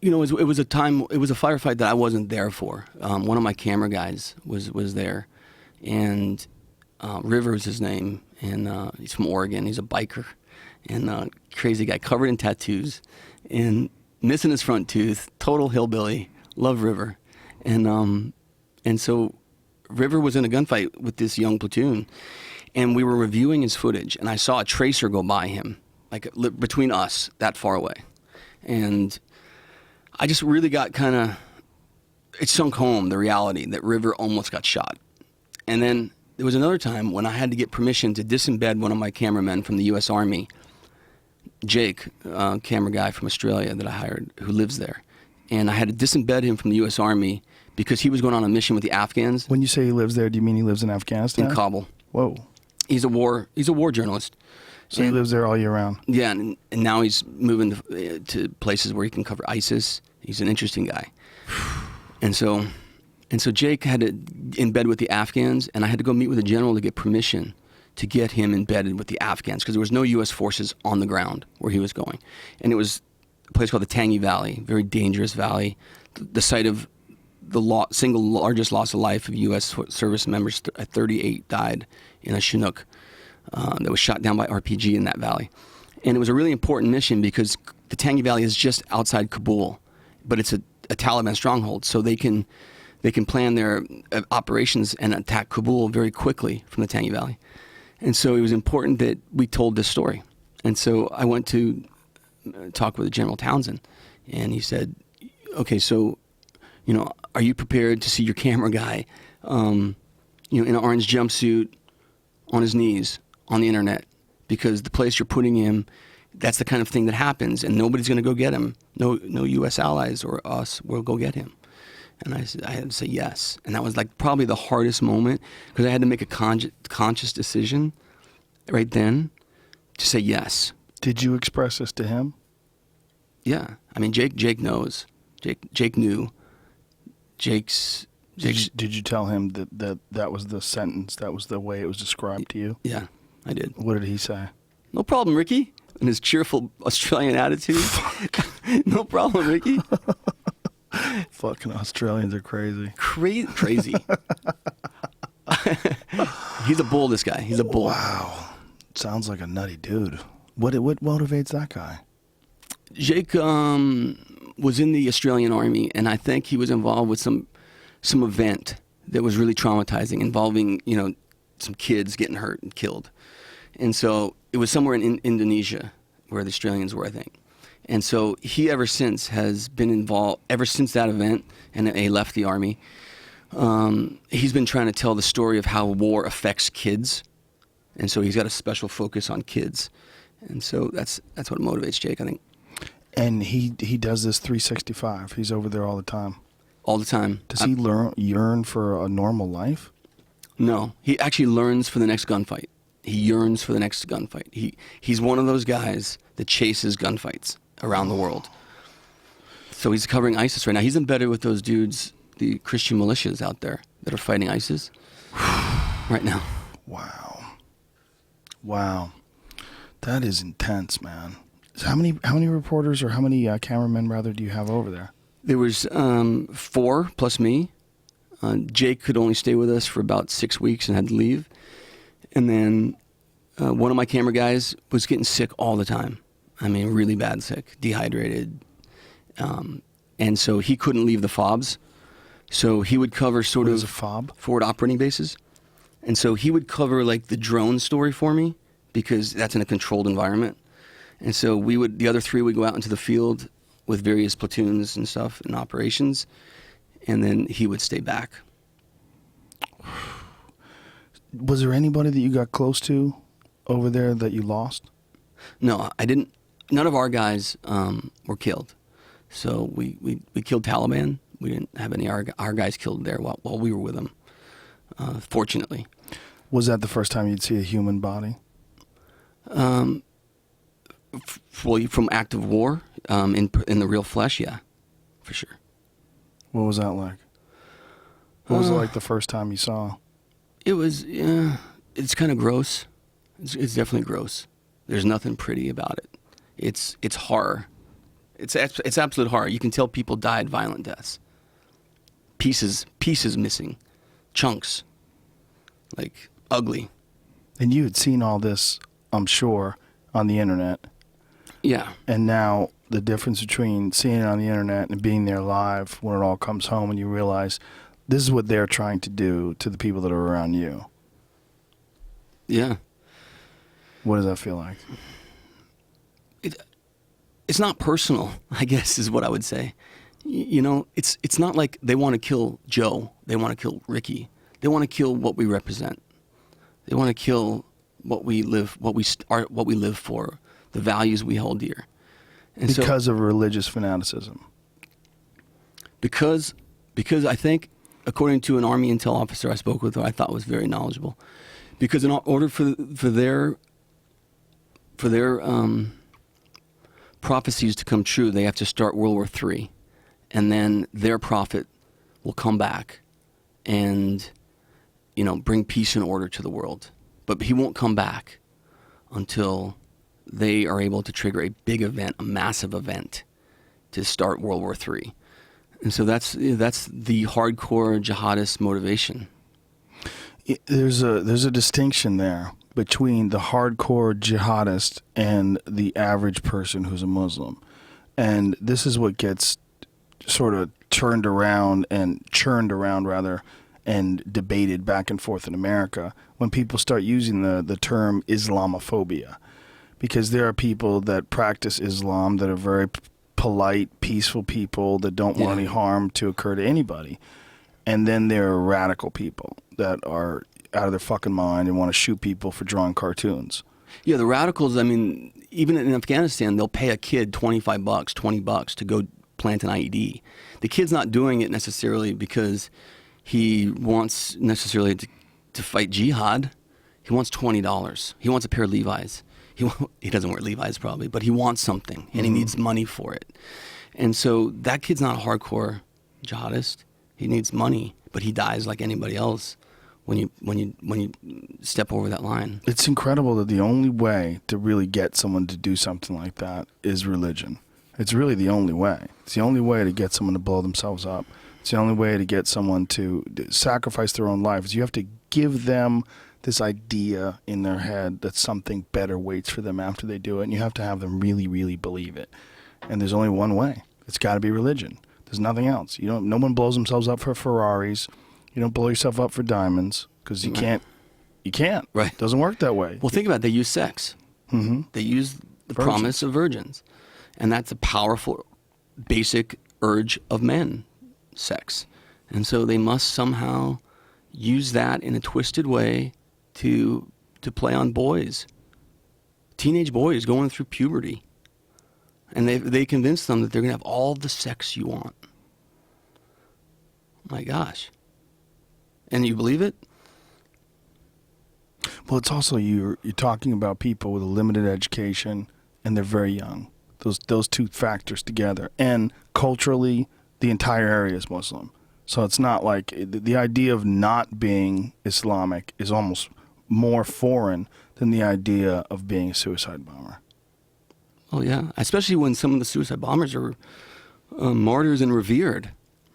It was a firefight that I wasn't there for. One of my camera guys was there, and River is his name, and he's from Oregon. He's a biker, and crazy guy, covered in tattoos, and missing his front tooth, total hillbilly. Love River, and so River was in a gunfight with this young platoon, and we were reviewing his footage, and I saw a tracer go by him, like between us, that far away, and I just really got it sunk home, the reality that River almost got shot. And then there was another time when I had to get permission to disembed one of my cameramen from the U.S. Army, Jake, camera guy from Australia that I hired, who lives there. And I had to disembed him from the U.S. Army because he was going on a mission with the Afghans. When you say he lives there, do you mean he lives in Afghanistan? In Kabul. Whoa. He's a war journalist. So he lives there all year round. Yeah, and now he's moving to places where he can cover ISIS. He's an interesting guy. And so Jake had to in bed with the Afghans, and I had to go meet with the general to get permission to get him embedded with the Afghans, because there was no U.S. forces on the ground where he was going. And it was a place called the Tangi Valley, very dangerous valley, the site of the single largest loss of life of U.S. service members. 38 died in a Chinook that was shot down by RPG in that valley. And it was a really important mission because the Tangi Valley is just outside Kabul, but it's a Taliban stronghold, so they can plan their operations and attack Kabul very quickly from the Tangi Valley. And so it was important that we told this story. And so I went to talk with General Townsend, and he said, okay, so, are you prepared to see your camera guy, in an orange jumpsuit on his knees on the internet? Because the place you're putting him, that's the kind of thing that happens, and nobody's going to go get him. No U.S. allies or us will go get him. And I said, I had to say yes. And that was like probably the hardest moment, because I had to make a conscious decision right then to say yes. Did you express this to him? Yeah. I mean, Jake knows. Jake knew. Did you tell him that was the sentence, that was the way it was described to you? Yeah, I did. What did he say? No problem, Ricky. In his cheerful Australian attitude. No problem, Ricky. Fucking Australians are crazy. Crazy. He's a bull, this guy. He's a bull. Wow. Sounds like a nutty dude. What motivates that guy? Jake was in the Australian Army, and I think he was involved with some event that was really traumatizing, involving, some kids getting hurt and killed. And so it was somewhere in Indonesia where the Australians were, I think. And so he ever since has been involved, ever since that event, and he left the Army, he's been trying to tell the story of how war affects kids. And so he's got a special focus on kids. And so that's what motivates Jake, I think. And he does this 365. He's over there all the time. All the time. Does he yearn for a normal life? No. He actually learns for the next gunfight. He yearns for the next gunfight. He's one of those guys that chases gunfights around the world. So he's covering ISIS right now. He's embedded with those dudes, the Christian militias out there that are fighting ISIS right now. Wow. That is intense, man. So how many reporters or how many cameramen, rather, do you have over there? There was 4 plus me. Jake could only stay with us for about 6 weeks and had to leave. And then one of my camera guys was getting sick all the time. I mean, really bad sick, dehydrated. And so he couldn't leave the FOBs. So he would cover sort What of is a FOB? forward operating bases. And so he would cover like the drone story for me because that's in a controlled environment. And so the other 3 would go out into the field with various platoons and stuff and operations. And then he would stay back. Was there anybody that you got close to over there that you lost? No, I didn't. None of our guys were killed. So we killed Taliban. We didn't have any our guys killed there while we were with them, fortunately. Was that the first time you'd see a human body? Well, from active war, in the real flesh, yeah, for sure. What was that like? What was it like the first time you saw? It was, it's kind of gross. It's definitely gross. There's nothing pretty about it. It's horror. It's absolute horror. You can tell people died violent deaths. Pieces missing, chunks, like ugly. And you had seen all this, I'm sure, on the internet. Yeah. And now the difference between seeing it on the internet and being there live when it all comes home and you realize this is what they're trying to do to the people that are around you. Yeah. What does that feel like? It's not personal, I guess, is what I would say. It's not like they want to kill Joe. They want to kill Ricky. They want to kill what we represent. They want to kill what we live for, the values we hold dear. And because of religious fanaticism. Because I think, according to an Army intel officer I spoke with, who I thought was very knowledgeable, because in order for their prophecies to come true, they have to start World War III, and then their prophet will come back and bring peace and order to the world. But he won't come back until they are able to trigger a big event, a massive event, to start World War III. And so that's the hardcore jihadist motivation. There's a distinction there between the hardcore jihadist and the average person who's a Muslim. And this is what gets sort of churned around and debated back and forth in America when people start using the term Islamophobia. Because there are people that practice Islam that are very polite, peaceful people that don't want any harm to occur to anybody. And then there are radical people that are out of their fucking mind and want to shoot people for drawing cartoons. Yeah, the radicals, I mean, even in Afghanistan, they'll pay a kid $25, $20 to go plant an IED. The kid's not doing it necessarily because he wants necessarily to fight jihad. He wants $20. He wants a pair of Levi's. He doesn't wear Levi's probably, but he wants something and he needs money for it. And so that kid's not a hardcore jihadist. He needs money, but he dies like anybody else when you step over that line. It's incredible that the only way to really get someone to do something like that is religion. It's really the only way. It's the only way to get someone to blow themselves up. It's the only way to get someone to sacrifice their own lives. You have to give them this idea in their head that something better waits for them after they do it, and you have to have them really, really believe it. And there's only one way. It's got to be religion. There's nothing else. No one blows themselves up for Ferraris. You don't blow yourself up for diamonds because you can't. You can't. Right. It doesn't work that way. Well, think about it. They use sex. Mm-hmm. They use the promise of virgins. And that's a powerful, basic urge of men, sex. And so they must somehow use that in a twisted way to play on boys. Teenage boys going through puberty. And they convince them that they're going to have all the sex you want. My gosh. And you believe it? Well, it's also you're talking about people with a limited education, and they're very young. Those two factors together, and culturally, the entire area is Muslim. So it's not like the idea of not being Islamic is almost more foreign than the idea of being a suicide bomber. Oh yeah, especially when some of the suicide bombers are martyrs and revered,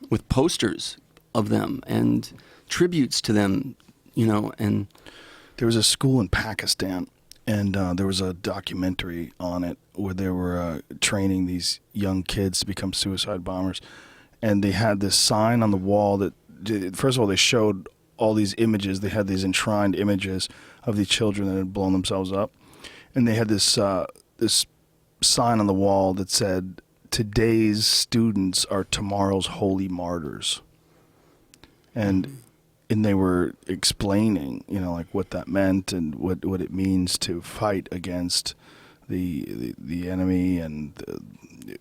with posters of them and tributes to them, and there was a school in Pakistan, and there was a documentary on it where they were training these young kids to become suicide bombers, and they had this sign on the wall that, first of all, they showed all these images. They had these enshrined images of these children that had blown themselves up, and they had this sign on the wall that said, "Today's students are tomorrow's holy martyrs." And they were explaining, like what that meant and what it means to fight against the enemy, and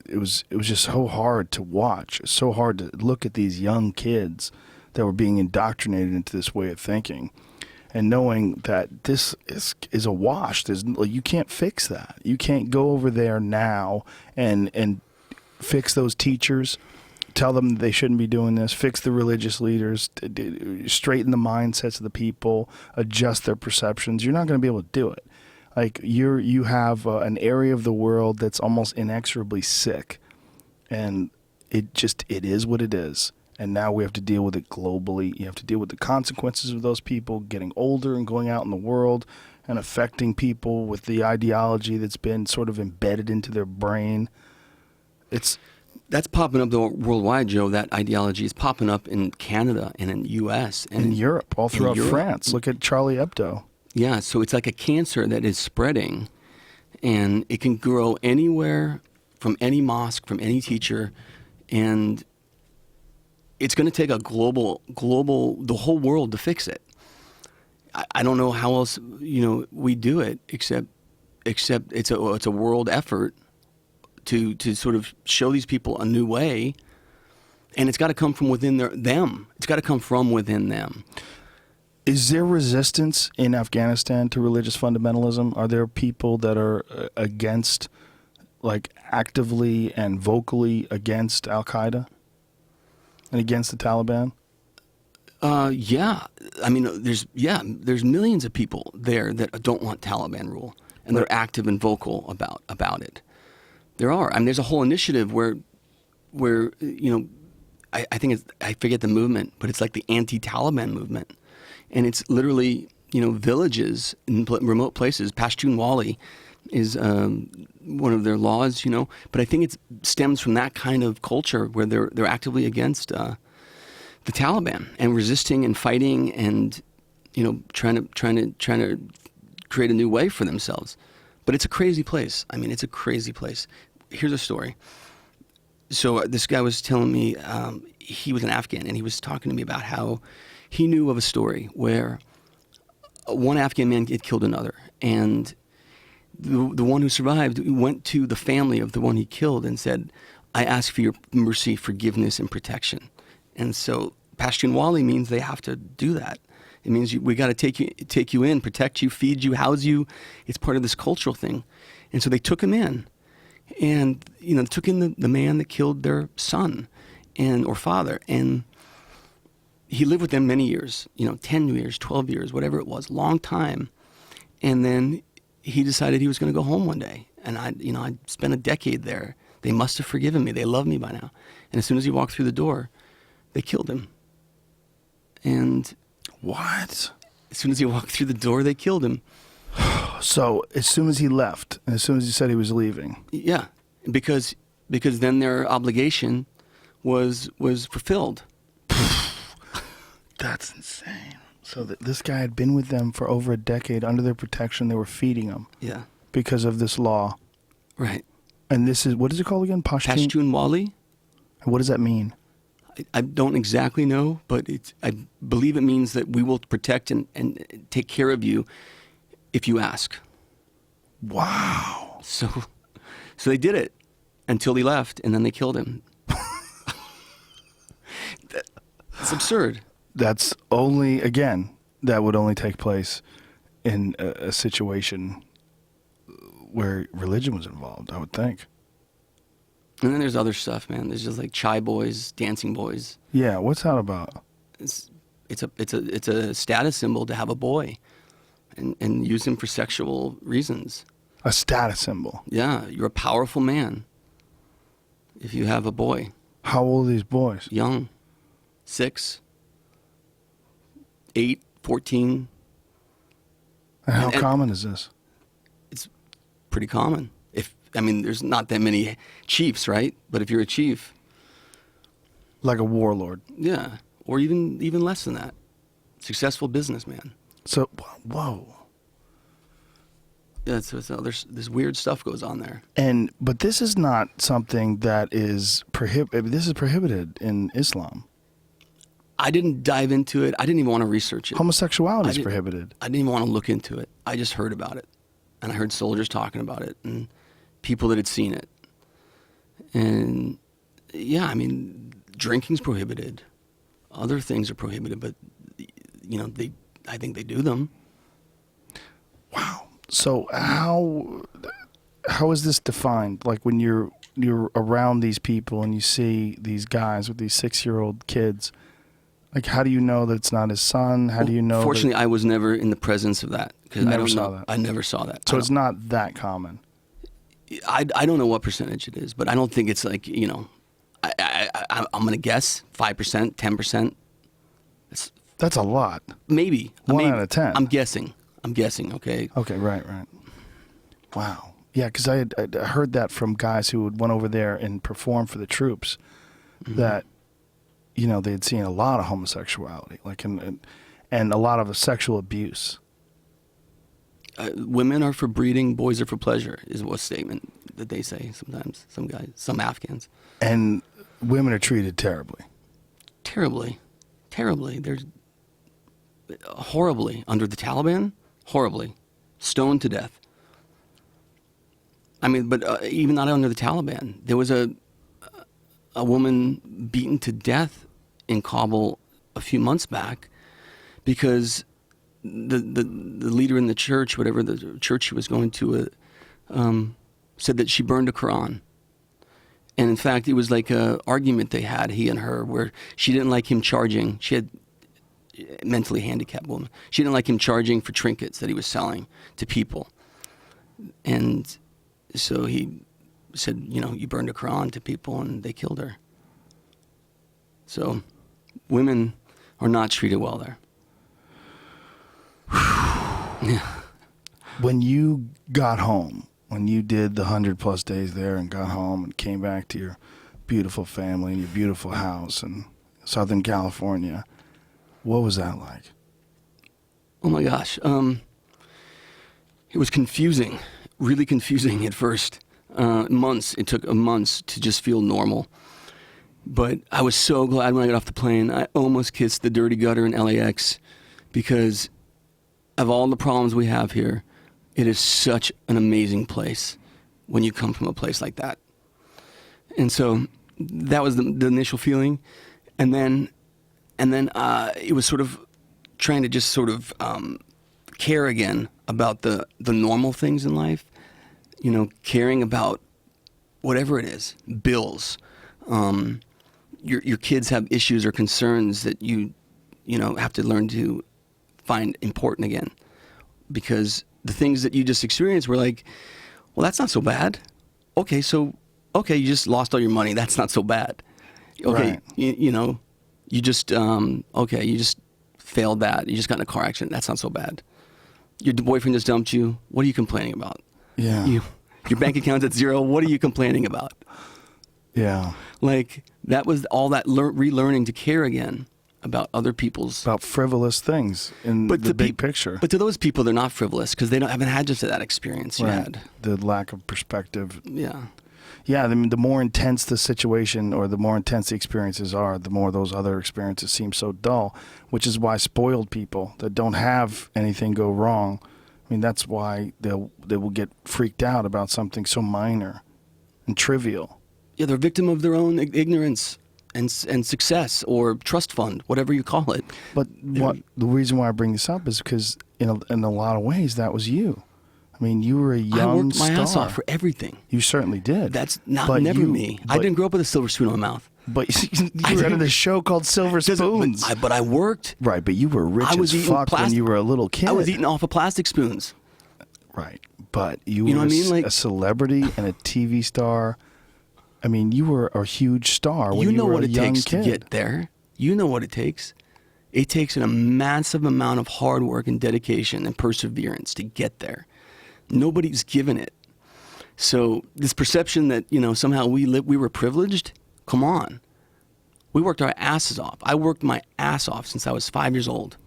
it was just so hard to watch, so hard to look at these young kids that were being indoctrinated into this way of thinking, and knowing that this is a wash. You can't fix that. You can't go over there now and fix those teachers. Tell them they shouldn't be doing this, fix the religious leaders, straighten the mindsets of the people, adjust their perceptions. You're not going to be able to do it. Like you have an area of the world that's almost inexorably sick, and it is what it is. And now we have to deal with it globally. You have to deal with the consequences of those people getting older and going out in the world and affecting people with the ideology that's been sort of embedded into their brain. That's popping up worldwide, Joe. That ideology is popping up in Canada and in the U.S. and in Europe, all throughout France. Look at Charlie Hebdo. Yeah, so it's like a cancer that is spreading, and it can grow anywhere, from any mosque, from any teacher, and it's going to take a global, the whole world to fix it. I don't know how else we do it except it's a world effort to sort of show these people a new way, and it's got to come from within them. It's got to come from within them. Is there resistance in Afghanistan to religious fundamentalism? Are there people that are against, like actively and vocally against Al-Qaeda and against the Taliban? Yeah. I mean, there's millions of people there that don't want Taliban rule, and they're active and vocal about it. There are. I mean, there's a whole initiative where I think I forget the movement, but it's like the anti-Taliban movement. And it's literally, villages in remote places. Pashtunwali is one of their laws, But I think it stems from that kind of culture where they're actively against the Taliban and resisting and fighting and, trying to create a new way for themselves. But it's a crazy place. I mean, it's a crazy place. Here's a story. So this guy was telling me he was an Afghan, and he was talking to me about how he knew of a story where one Afghan man had killed another, and the one who survived went to the family of the one he killed and said, "I ask for your mercy, forgiveness, and protection." And so Pashtunwali means they have to do that. It means we got to take you in, protect you, feed you, house you. It's part of this cultural thing. And so they took him in, and took in the man that killed their son or father, and he lived with them many years, 10 years, 12 years, whatever it was, long time. And then he decided he was going to go home one day. And I spent a decade there. They must have forgiven me. They love me by now. And as soon as he walked through the door, they killed him. And what? As soon as he walked through the door, they killed him. So as soon as he left, and as soon as he said he was leaving. Yeah, because then their obligation was fulfilled. That's insane. So this guy had been with them for over a decade under their protection. They were feeding him. Yeah. Because of this law. Right. And this is, what is it called again? Pashtun Wali? What does that mean? I don't exactly know, but I believe it means that we will protect and take care of you if you ask. Wow. So they did it until he left, and then they killed him. It's absurd. That's only, again, that would only take place in a situation where religion was involved, I would think. And then there's other stuff, man. There's just like chai boys, dancing boys. Yeah, what's that about? It's a status symbol to have a boy, and use him for sexual reasons. A status symbol. Yeah, you're a powerful man if you have a boy. How old are these boys? Young, 6, 8, 14. And how common is this? It's pretty common. There's not that many chiefs, right? But if you're a chief, like a warlord. Yeah, or even less than that, successful businessman. So, whoa. Yeah, so there's this weird stuff goes on there. But this is not something that is prohibited. This is prohibited in Islam. I didn't dive into it. I didn't even want to research it. Homosexuality is prohibited. I didn't even want to look into it. I just heard about it, and I heard soldiers talking about it, and people that had seen it. And yeah, drinking's prohibited. Other things are prohibited, but I think they do them. Wow. So how is this defined? Like when you're around these people and you see these guys with these 6-year-old kids, like how do you know that it's not his son? How do you know? Fortunately, I was never in the presence of that. You never saw that. I never saw that. So it's not that common. I don't know what percentage it is, but I don't think it's like, I'm going to guess 5%, 10%. That's a lot. Maybe. 1 out of 10. I'm guessing, okay? Okay, right. Wow. Yeah, because I had heard that from guys who went over there and performed for the troops, that, they had seen a lot of homosexuality, like and a lot of sexual abuse. Women are for breeding, boys are for pleasure, is a statement that they say sometimes, some guys, some Afghans. And women are treated terribly. Terribly. They're horribly, under the Taliban, horribly, stoned to death. But even not under the Taliban. There was a woman beaten to death in Kabul a few months back because the leader in the church, whatever the church she was going to, said that she burned a Quran. And in fact, it was like a argument they had, he and her, where she didn't like him charging. She had a mentally handicapped woman. She didn't like him charging for trinkets that he was selling to people. And so he said, you burned a Quran to people, and they killed her. So women are not treated well there. Yeah. When you got home, when you did the 100+ days there and got home and came back to your beautiful family and your beautiful house in Southern California, what was that like? Oh my gosh. It was confusing, really confusing at first. It took months to just feel normal. But I was so glad when I got off the plane. I almost kissed the dirty gutter in LAX because of all the problems we have here, it is such an amazing place when you come from a place like that. And so that was the initial feeling. And then it was sort of trying to just sort of care again about the normal things in life. You know, caring about whatever it is, bills. Your kids have issues or concerns that you have to learn to find important again, because the things that you just experienced were like, well, that's not so bad. Okay, you just lost all your money. That's not so bad. Okay, Right. you just you just failed that. You just got in a car accident. That's not so bad. Your boyfriend just dumped you. What are you complaining about? Yeah. Your bank account's at zero. What are you complaining about? Yeah. Like, that was all that relearning to care again about other people's... About frivolous things in the big picture. But to those people, they're not frivolous because they haven't had just that experience you had. The lack of perspective. Yeah. Yeah, I mean, the more intense the situation or the more intense the experiences are, the more those other experiences seem so dull, which is why spoiled people that don't have anything go wrong, I mean, that's why they will get freaked out about something so minor and trivial. Yeah, they're a victim of their own ignorance and success or trust fund, whatever you call it. But the reason why I bring this up is because in a lot of ways that was you. I mean, you were a young star. I worked my ass off for everything. You certainly did. That's never me. I didn't grow up with a silver spoon in my mouth. But you were in a show called Silver Spoons. But I worked. Right, but you were rich as fuck when you were a little kid. I was eating off of plastic spoons. Right, but you know were what I mean? Like, a celebrity and a TV star. I mean, you were a huge star when you were a young kid. You know what it takes to get there. You know what it takes. It takes a massive amount of hard work and dedication and perseverance to get there. Nobody's given it. So this perception that, somehow we were privileged, come on. We worked our asses off. I worked my ass off since I was 5 years old.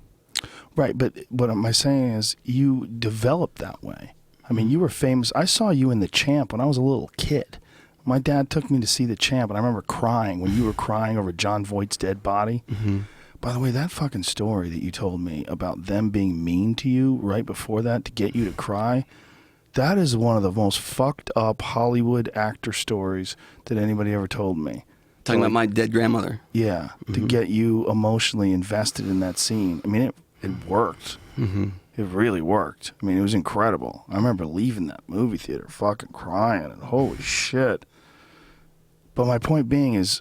Right, but what am I saying is you developed that way. I mean, you were famous. I saw you in The Champ when I was a little kid. My dad took me to see The Champ, and I remember crying when you were crying over John Voight's dead body. Mm-hmm. By the way, that fucking story that you told me about them being mean to you right before that to get you to cry, that is one of the most fucked up Hollywood actor stories that anybody ever told me. Talking about my dead grandmother. Yeah, to get you emotionally invested in that scene. I mean, it worked. Mm-hmm. It really worked. I mean, it was incredible. I remember leaving that movie theater fucking crying and holy shit. But my point being is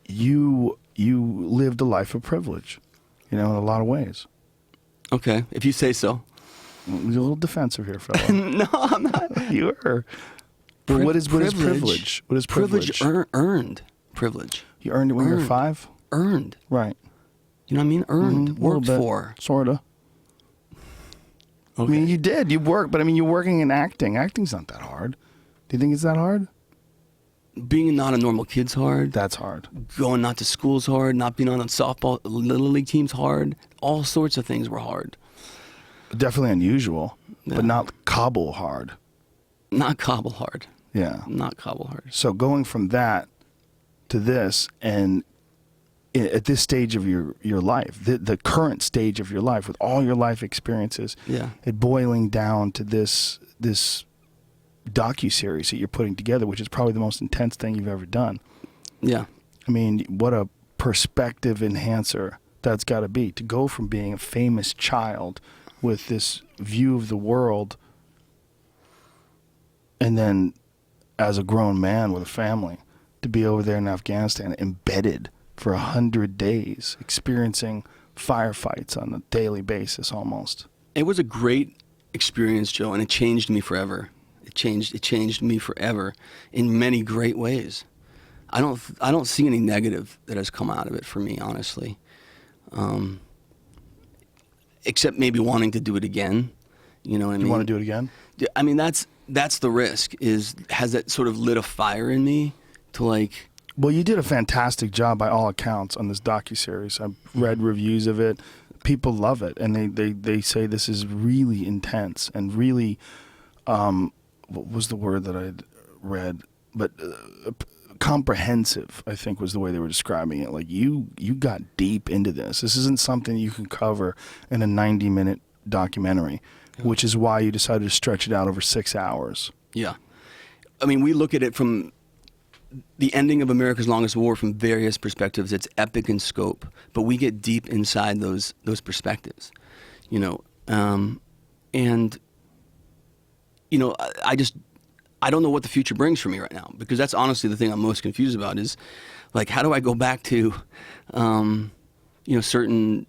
you lived a life of privilege, in a lot of ways. Okay, if you say so. You're a little defensive here, fella. No, I'm not. You are. But what is privilege? What is privilege? Earned privilege. You earned it when you were 5? Earned. Right. You know what I mean? Earned. Worked for. Sorta. Okay. I mean, you did. You worked, but I mean, you're working in acting. Acting's not that hard. Do you think it's that hard? Being not a normal kid's hard. That's hard. Going not to school's hard. Not being on a softball, little league team's hard. All sorts of things were hard. Definitely unusual, but not cobble hard. Not cobble hard. Yeah. Not cobble hard. So going from that to this, and at this stage of your life, the current stage of your life, with all your life experiences, it boiling down to this docuseries that you're putting together, which is probably the most intense thing you've ever done. Yeah. I mean, what a perspective enhancer that's got to be, to go from being a famous child with this view of the world, and then as a grown man with a family, to be over there in Afghanistan embedded for 100 days, experiencing firefights on a daily basis almost. It was a great experience, Joe, and it changed me forever. It changed me forever in many great ways. I don't see any negative that has come out of it for me, honestly. Except maybe wanting to do it again. You know what I mean? You want to do it again? I mean, that's the risk, has that sort of lit a fire in me to like... Well, you did a fantastic job by all accounts on this docuseries. I've read reviews of it. People love it, and they say this is really intense and really, what was the word that I'd read? But comprehensive, I think, was the way they were describing it. Like, you got deep into this. This isn't something you can cover in a 90-minute documentary, which is why you decided to stretch it out over 6 hours. Yeah. I mean, we look at it from the ending of America's Longest War from various perspectives. It's epic in scope, but we get deep inside those perspectives, you know. And you know, I don't know what the future brings for me right now, because that's honestly the thing I'm most confused about is, like, how do I go back to, you know, certain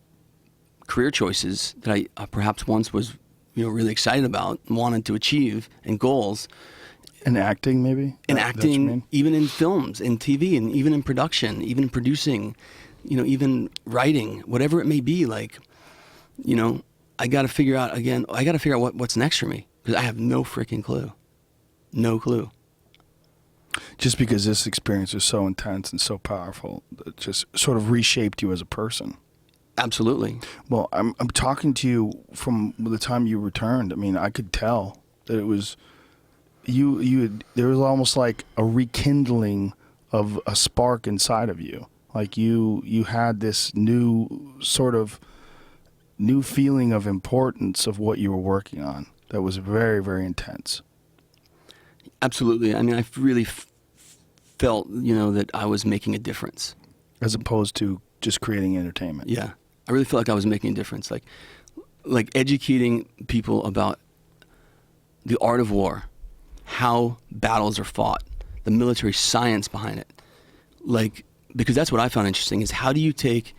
career choices that I perhaps once was, you know, really excited about and wanted to achieve, and goals. And acting, maybe? And acting, even in films, in TV, and even in production, even in producing, you know, even writing, whatever it may be. Like, you know, I got to figure out what's next for me, because I have no freaking clue. No clue. Just because this experience is so intense and so powerful, it just sort of reshaped you as a person. Absolutely. Well, I'm talking to you from the time you returned. I mean, I could tell that it was there was almost like a rekindling of a spark inside of you. Like you had this new feeling of importance of what you were working on that was very, very intense. Absolutely. I mean, I really felt, you know, that I was making a difference. As opposed to just creating entertainment. Yeah. I really felt like I was making a difference. Like educating people about the art of war, how battles are fought, the military science behind it. Like, because that's what I found interesting, is how do you take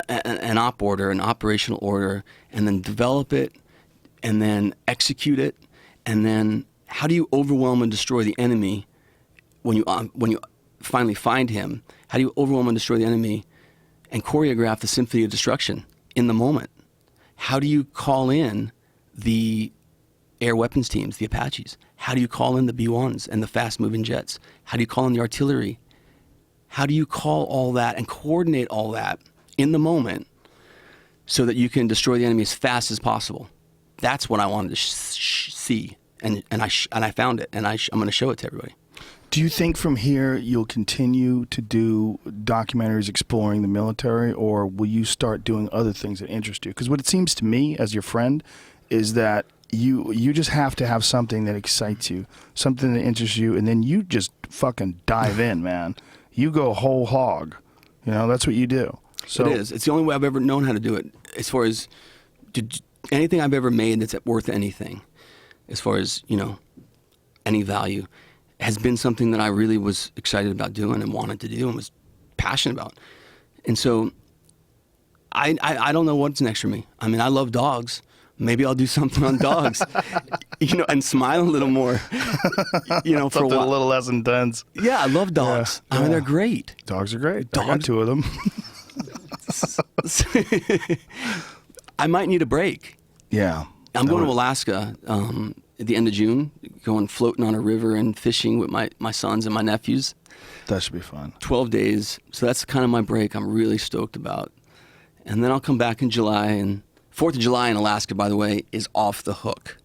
an op order, an operational order, and then develop it, and then execute it, and then how do you overwhelm and destroy the enemy when you finally find him? How do you overwhelm and destroy the enemy and choreograph the symphony of destruction in the moment? How do you call in the air weapons teams, the Apaches? How do you call in the B-1s and the fast-moving jets? How do you call in the artillery? How do you call all that and coordinate all that in the moment so that you can destroy the enemy as fast as possible? That's what I wanted to see, and I found it, and I'm going to show it to everybody. Do you think from here you'll continue to do documentaries exploring the military, or will you start doing other things that interest you? Because what it seems to me, as your friend, is that you just have to have something that excites you, something that interests you, and then you just fucking dive in, man. You go whole hog. You know, that's what you do. So it is. It's the only way I've ever known how to do it. As far as anything I've ever made that's worth anything, as far as, you know, any value, has been something that I really was excited about doing and wanted to do and was passionate about. And so I don't know what's next for me. I mean, I love dogs. Maybe I'll do something on dogs, you know, and smile a little more, you know, for a while. A little less intense. Yeah, I love dogs. Yeah. I mean, they're great. Dogs are great. I got 2 of them. I might need a break. Yeah. I'm going to Alaska at the end of June, going floating on a river and fishing with my sons and my nephews. That should be fun. 12 days. So that's kind of my break I'm really stoked about. And then I'll come back in July. And 4th of July in Alaska, by the way, is off the hook.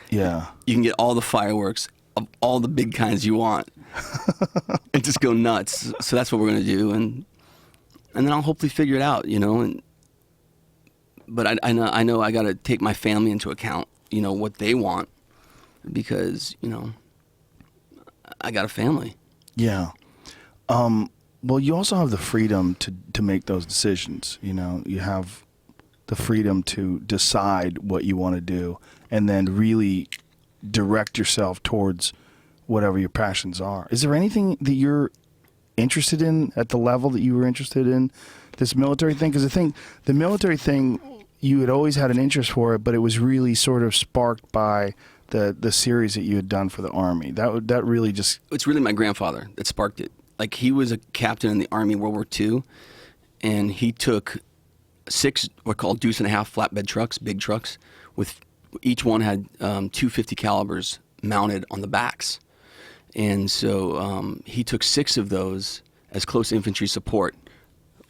Yeah. You can get all the fireworks of all the big kinds you want and just go nuts. So that's what we're going to do. And then I'll hopefully figure it out, you know. But I know I got to take my family into account, you know, what they want, because, you know, I got a family. Yeah. Well, you also have the freedom to make those decisions. You know, you have the freedom to decide what you want to do and then really direct yourself towards whatever your passions are. Is there anything that you're interested in at the level that you were interested in this military thing? Because I think the military thing, you had always had an interest for it, but it was really sort of sparked by the series that you had done for the Army. That really just... It's really my grandfather that sparked it. Like, he was a captain in the Army World War II, and he took 6 what are called deuce and a half flatbed trucks, big trucks, with each one had 250 calibers mounted on the backs. And so he took 6 of those as close infantry support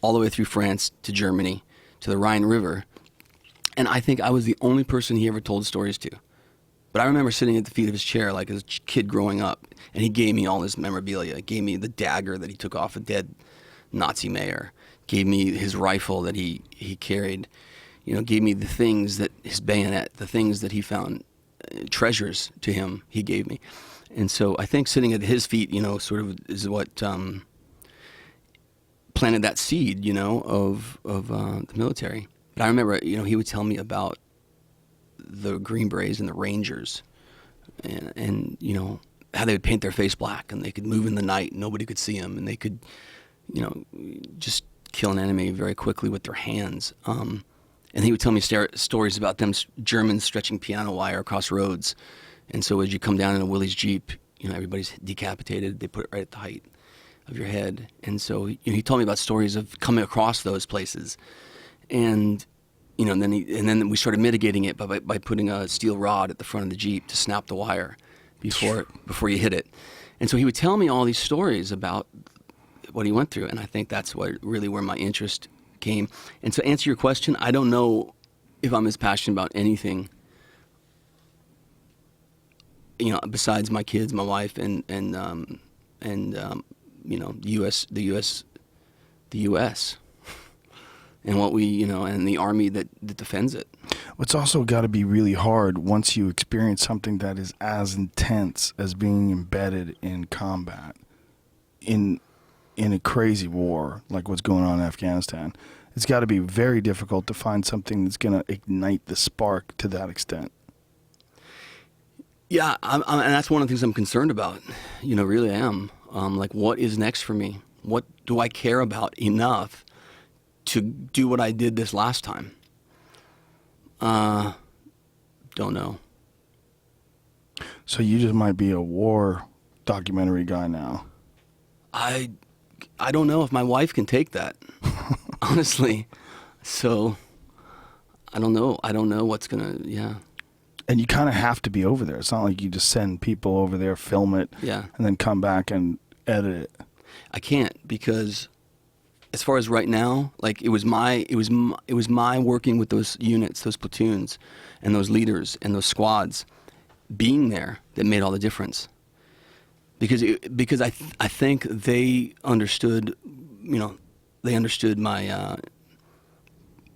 all the way through France to Germany to the Rhine River. And I think I was the only person he ever told stories to. But I remember sitting at the feet of his chair like as a kid growing up, and he gave me all his memorabilia. He gave me the dagger that he took off a dead Nazi mayor, gave me his rifle that he carried, you know, gave me the things that, his bayonet, the things that he found, treasures to him, he gave me. And so I think sitting at his feet, sort of is what planted that seed, of the military. But I remember, he would tell me about the Green Berets and the Rangers, and how they would paint their face black, and they could move in the night, and nobody could see them, and they could, just kill an enemy very quickly with their hands. And he would tell me stories about them Germans stretching piano wire across roads. And so as you come down in a Willys Jeep, everybody's decapitated. They put it right at the height of your head. And so he told me about stories of coming across those places. And and then we started mitigating it by putting a steel rod at the front of the Jeep to snap the wire before you hit it. And so he would tell me all these stories about what he went through, and I think that's where my interest came. And to answer your question, I don't know if I'm as passionate about anything, besides my kids, my wife, and the U.S. and what we, and the Army that defends it. It's also got to be really hard once you experience something that is as intense as being embedded in combat, in a crazy war like what's going on in Afghanistan. It's got to be very difficult to find something that's going to ignite the spark to that extent. Yeah, and that's one of the things I'm concerned about. Really I am. Like, what is next for me? What do I care about enough to do what I did this last time? Don't know. So you just might be a war documentary guy now. I don't know if my wife can take that, honestly. So I don't know. I don't know what's yeah. And you kind of have to be over there. It's not like you just send people over there, film it, yeah, and then come back and edit it. I can't, because as far as right now, like it was my working with those units, those platoons, and those leaders and those squads, being there that made all the difference. Because I think they understood, they understood my,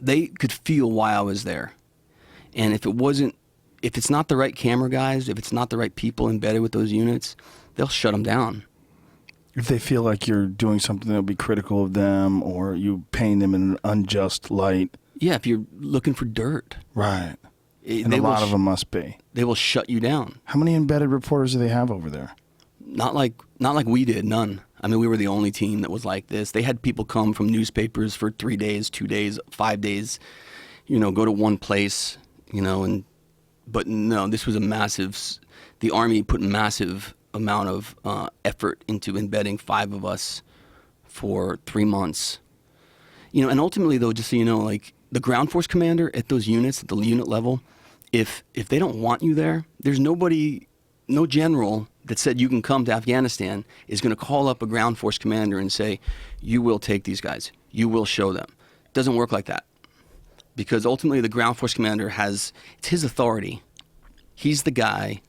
they could feel why I was there. And if it's not the right camera guys, if it's not the right people embedded with those units, they'll shut them down. If they feel like you're doing something that'll be critical of them, or you paint them in an unjust light. Yeah, if you're looking for dirt. Right. And a lot of them must be. They will shut you down. How many embedded reporters do they have over there? Not like we did, none. I mean, we were the only team that was like this. They had people come from newspapers for 3 days, 2 days, 5 days, go to one place, but no, this was the Army put massive amount of effort into embedding 5 of us for 3 months. And ultimately, though, just so you know, like the ground force commander at those units, at the unit level, if they don't want you there, there's no general that said you can come to Afghanistan is going to call up a ground force commander and say, you will take these guys. You will show them. It doesn't work like that. Because ultimately the ground force commander it's his authority. He's the guy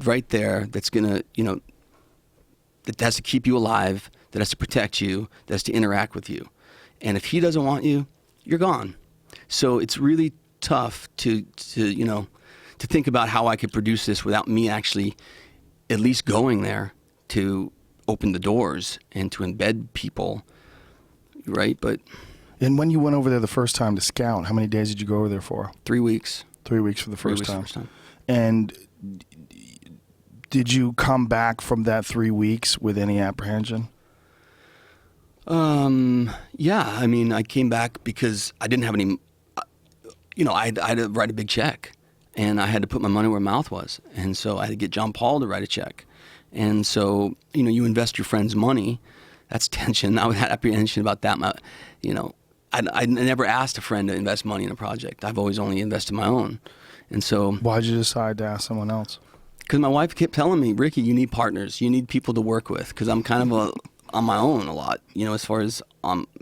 right there that's going to, that has to keep you alive, that has to protect you, that has to interact with you. And if he doesn't want you, you're gone. So it's really tough to think about how I could produce this without me actually at least going there to open the doors and to embed people, right? And when you went over there the first time to scout, how many days did you go over there for? 3 weeks. 3 weeks for the first time. And did you come back from that 3 weeks with any apprehension? Yeah. I mean, I came back because I didn't have any, I had to write a big check. And I had to put my money where my mouth was. And so I had to get John Paul to write a check. And so, you invest your friend's money. That's tension. I had apprehension about that. I never asked a friend to invest money in a project. I've always only invested my own. And so... Why'd you decide to ask someone else? Because my wife kept telling me, Ricky, you need partners. You need people to work with. Because I'm kind of on my own a lot, as far as...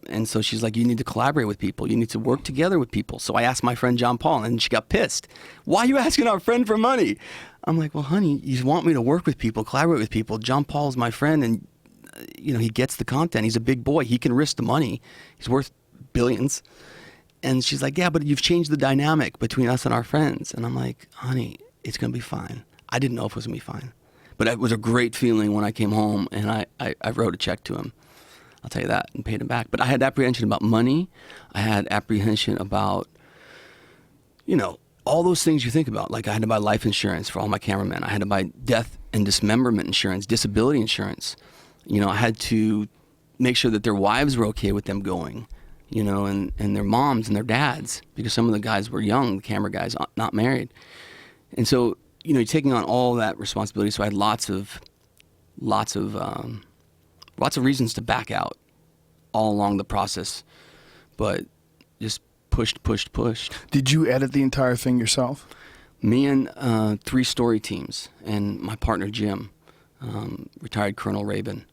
and so she's like, you need to collaborate with people. You need to work together with people. So I asked my friend John Paul, and she got pissed. Why are you asking our friend for money? I'm like, well, honey, you want me to work with people, collaborate with people. John Paul's my friend, and he gets the content. He's a big boy. He can risk the money. He's worth billions. And she's like, yeah, but you've changed the dynamic between us and our friends. And I'm like, honey, it's going to be fine. I didn't know if it was going to be fine. But it was a great feeling when I came home and I wrote a check to him. I'll tell you that, and paid him back. But I had apprehension about money. I had apprehension about, all those things you think about. Like I had to buy life insurance for all my cameramen. I had to buy death and dismemberment insurance, disability insurance. I had to make sure that their wives were okay with them going, and their moms and their dads, because some of the guys were young, the camera guys, not married. And so, you're taking on all that responsibility. So I had lots of reasons to back out all along the process, but just pushed. Did you edit the entire thing yourself? Me and 3 story teams and my partner Jim, retired Colonel Rabin.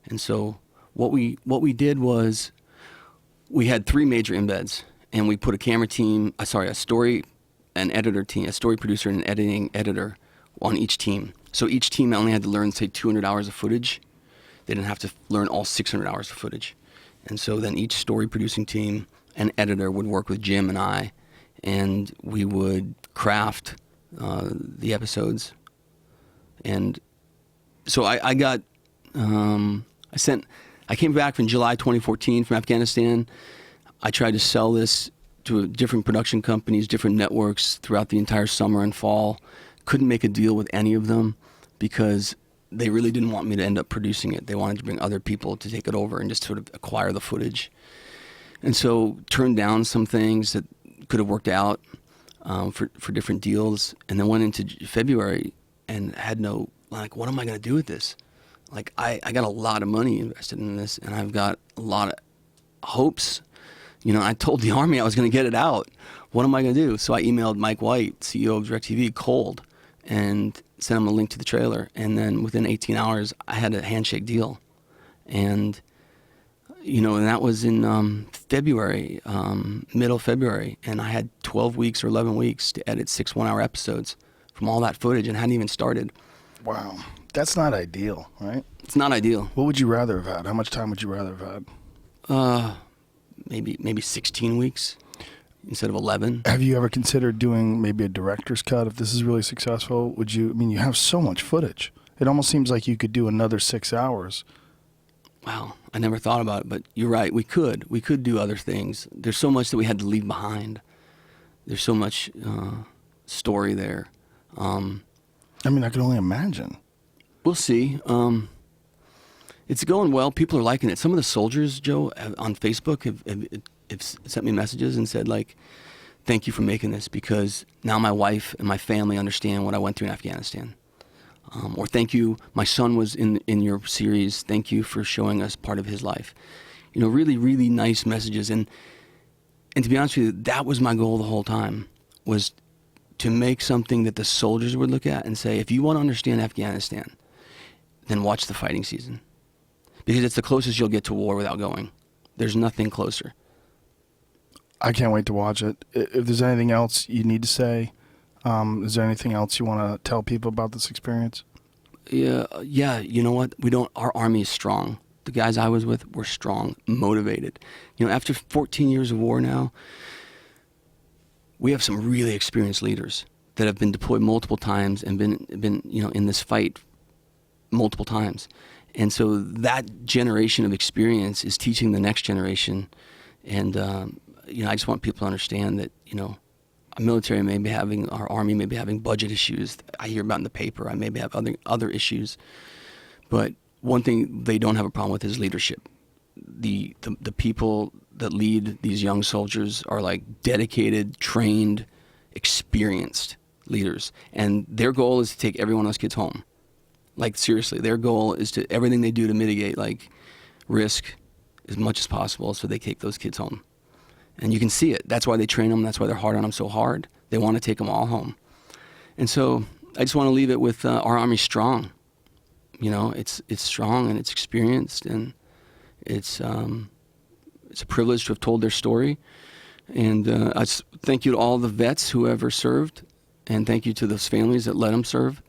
And so what we did was we had 3 major embeds, and we put a story and editor team, a story producer and an editing editor on each team. So each team only had to learn, say, 200 hours of footage. They didn't have to learn all 600 hours of footage. And so then each story producing team and editor would work with Jim and I, and we would craft the episodes. And so I came back from July 2014 from Afghanistan. I tried to sell this to different production companies, different networks throughout the entire summer and fall. Couldn't make a deal with any of them because they really didn't want me to end up producing it. They wanted to bring other people to take it over and just sort of acquire the footage. And so turned down some things that could have worked out for different deals, and then went into February and had what am I going to do with this? Like, I got a lot of money invested in this, and I've got a lot of hopes. I told the Army I was going to get it out. What am I going to do? So I emailed Mike White, CEO of DirecTV, cold, and sent him a link to the trailer. And then within 18 hours, I had a handshake deal. And, and that was in February, middle February. And I had 12 weeks or 11 weeks to edit 6 1-hour episodes from all that footage and hadn't even started. Wow. That's not ideal, right? It's not ideal. What would you rather have had? How much time would you rather have had? Maybe 16 weeks instead of 11. Have you ever considered doing maybe a director's cut if this is really successful? You have so much footage. It almost seems like you could do another 6 hours. Wow, I never thought about it, but you're right. We could do other things. There's so much that we had to leave behind. There's so much story there. I can only imagine. We'll see. It's going well. People are liking it. Some of the soldiers, Joe, on Facebook have sent me messages and said, thank you for making this, because now my wife and my family understand what I went through in Afghanistan. Or thank you, my son was in your series. Thank you for showing us part of his life. Really, really nice messages. And to be honest with you, that was my goal the whole time, was to make something that the soldiers would look at and say, if you want to understand Afghanistan, then watch the fighting season. Because it's the closest you'll get to war without going. There's nothing closer. I can't wait to watch it. If there's anything else you need to say, is there anything else you want to tell people about this experience? Yeah. You know what? Our Army is strong. The guys I was with were strong, motivated. After 14 years of war now, we have some really experienced leaders that have been deployed multiple times and been in this fight multiple times. And so that generation of experience is teaching the next generation. And, I just want people to understand that, our military our Army may be having budget issues. I hear about in the paper. I maybe have other issues. But one thing they don't have a problem with is leadership. The people that lead these young soldiers are dedicated, trained, experienced leaders. And their goal is to take every one of those kids home. Seriously, their goal is to everything they do to mitigate risk as much as possible so they take those kids home. And you can see it. That's why they train them. That's why they're hard on them so hard. They want to take them all home. And so I just want to leave it with our Army's strong. It's strong and it's experienced, and it's a privilege to have told their story. And I thank you to all the vets who ever served, and thank you to those families that let them serve,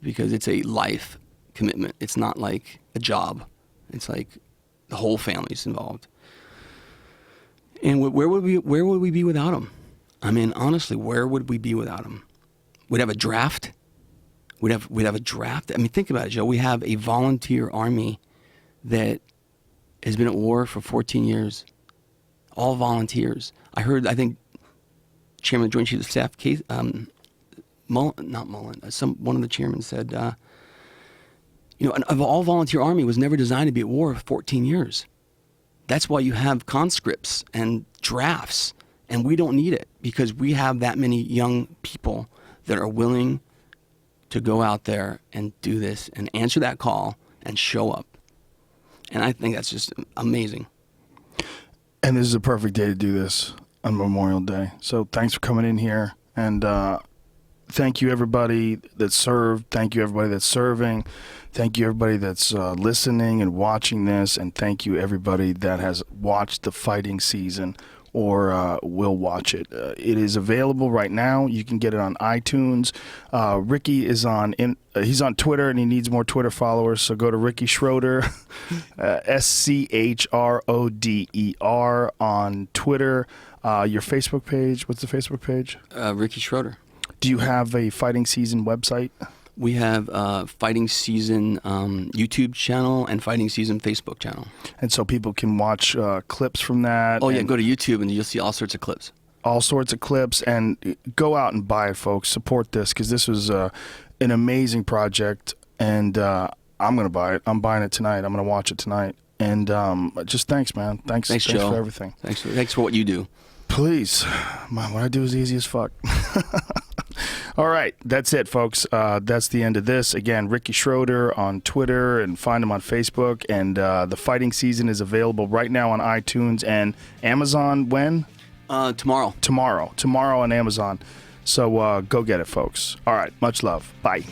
because it's a life commitment. It's not like a job. It's like the whole family's involved. And where would we be without them? Honestly, where would we be without them? We'd have a draft. We'd have a draft. I mean, think about it, Joe. We have a volunteer army that has been at war for 14 years. All volunteers. I think Chairman of the Joint Chiefs of Staff, one of the chairmen said, an all-volunteer army was never designed to be at war for 14 years. That's why you have conscripts and drafts, and we don't need it because we have that many young people that are willing to go out there and do this and answer that call and show up. And I think that's just amazing. And this is a perfect day to do this on Memorial Day. So thanks for coming in here. And thank you, everybody that served. Thank you, everybody that's serving. Thank you, everybody that's listening and watching this. And thank you, everybody that has watched the fighting season or will watch it. It is available right now. You can get it on iTunes. Ricky is he's on Twitter, and he needs more Twitter followers. So go to Ricky Schroder, SCHRODER on Twitter. Your Facebook page. What's the Facebook page? Ricky Schroder. Do you have a Fighting Season website? We have Fighting Season YouTube channel and Fighting Season Facebook channel. And so people can watch clips from that. Oh, yeah, go to YouTube and you'll see all sorts of clips. All sorts of clips. And go out and buy it, folks. Support this because this was an amazing project. And I'm going to buy it. I'm buying it tonight. I'm going to watch it tonight. And just thanks, man. Thanks Joe. For everything. Thanks for what you do. Please. Man, what I do is easy as fuck. All right, that's it, folks. That's the end of this. Again, Ricky Schroder on Twitter, and find him on Facebook. And the Fighting Season is available right now on iTunes and Amazon. When? Tomorrow. Tomorrow on Amazon. So go get it, folks. All right, much love. Bye.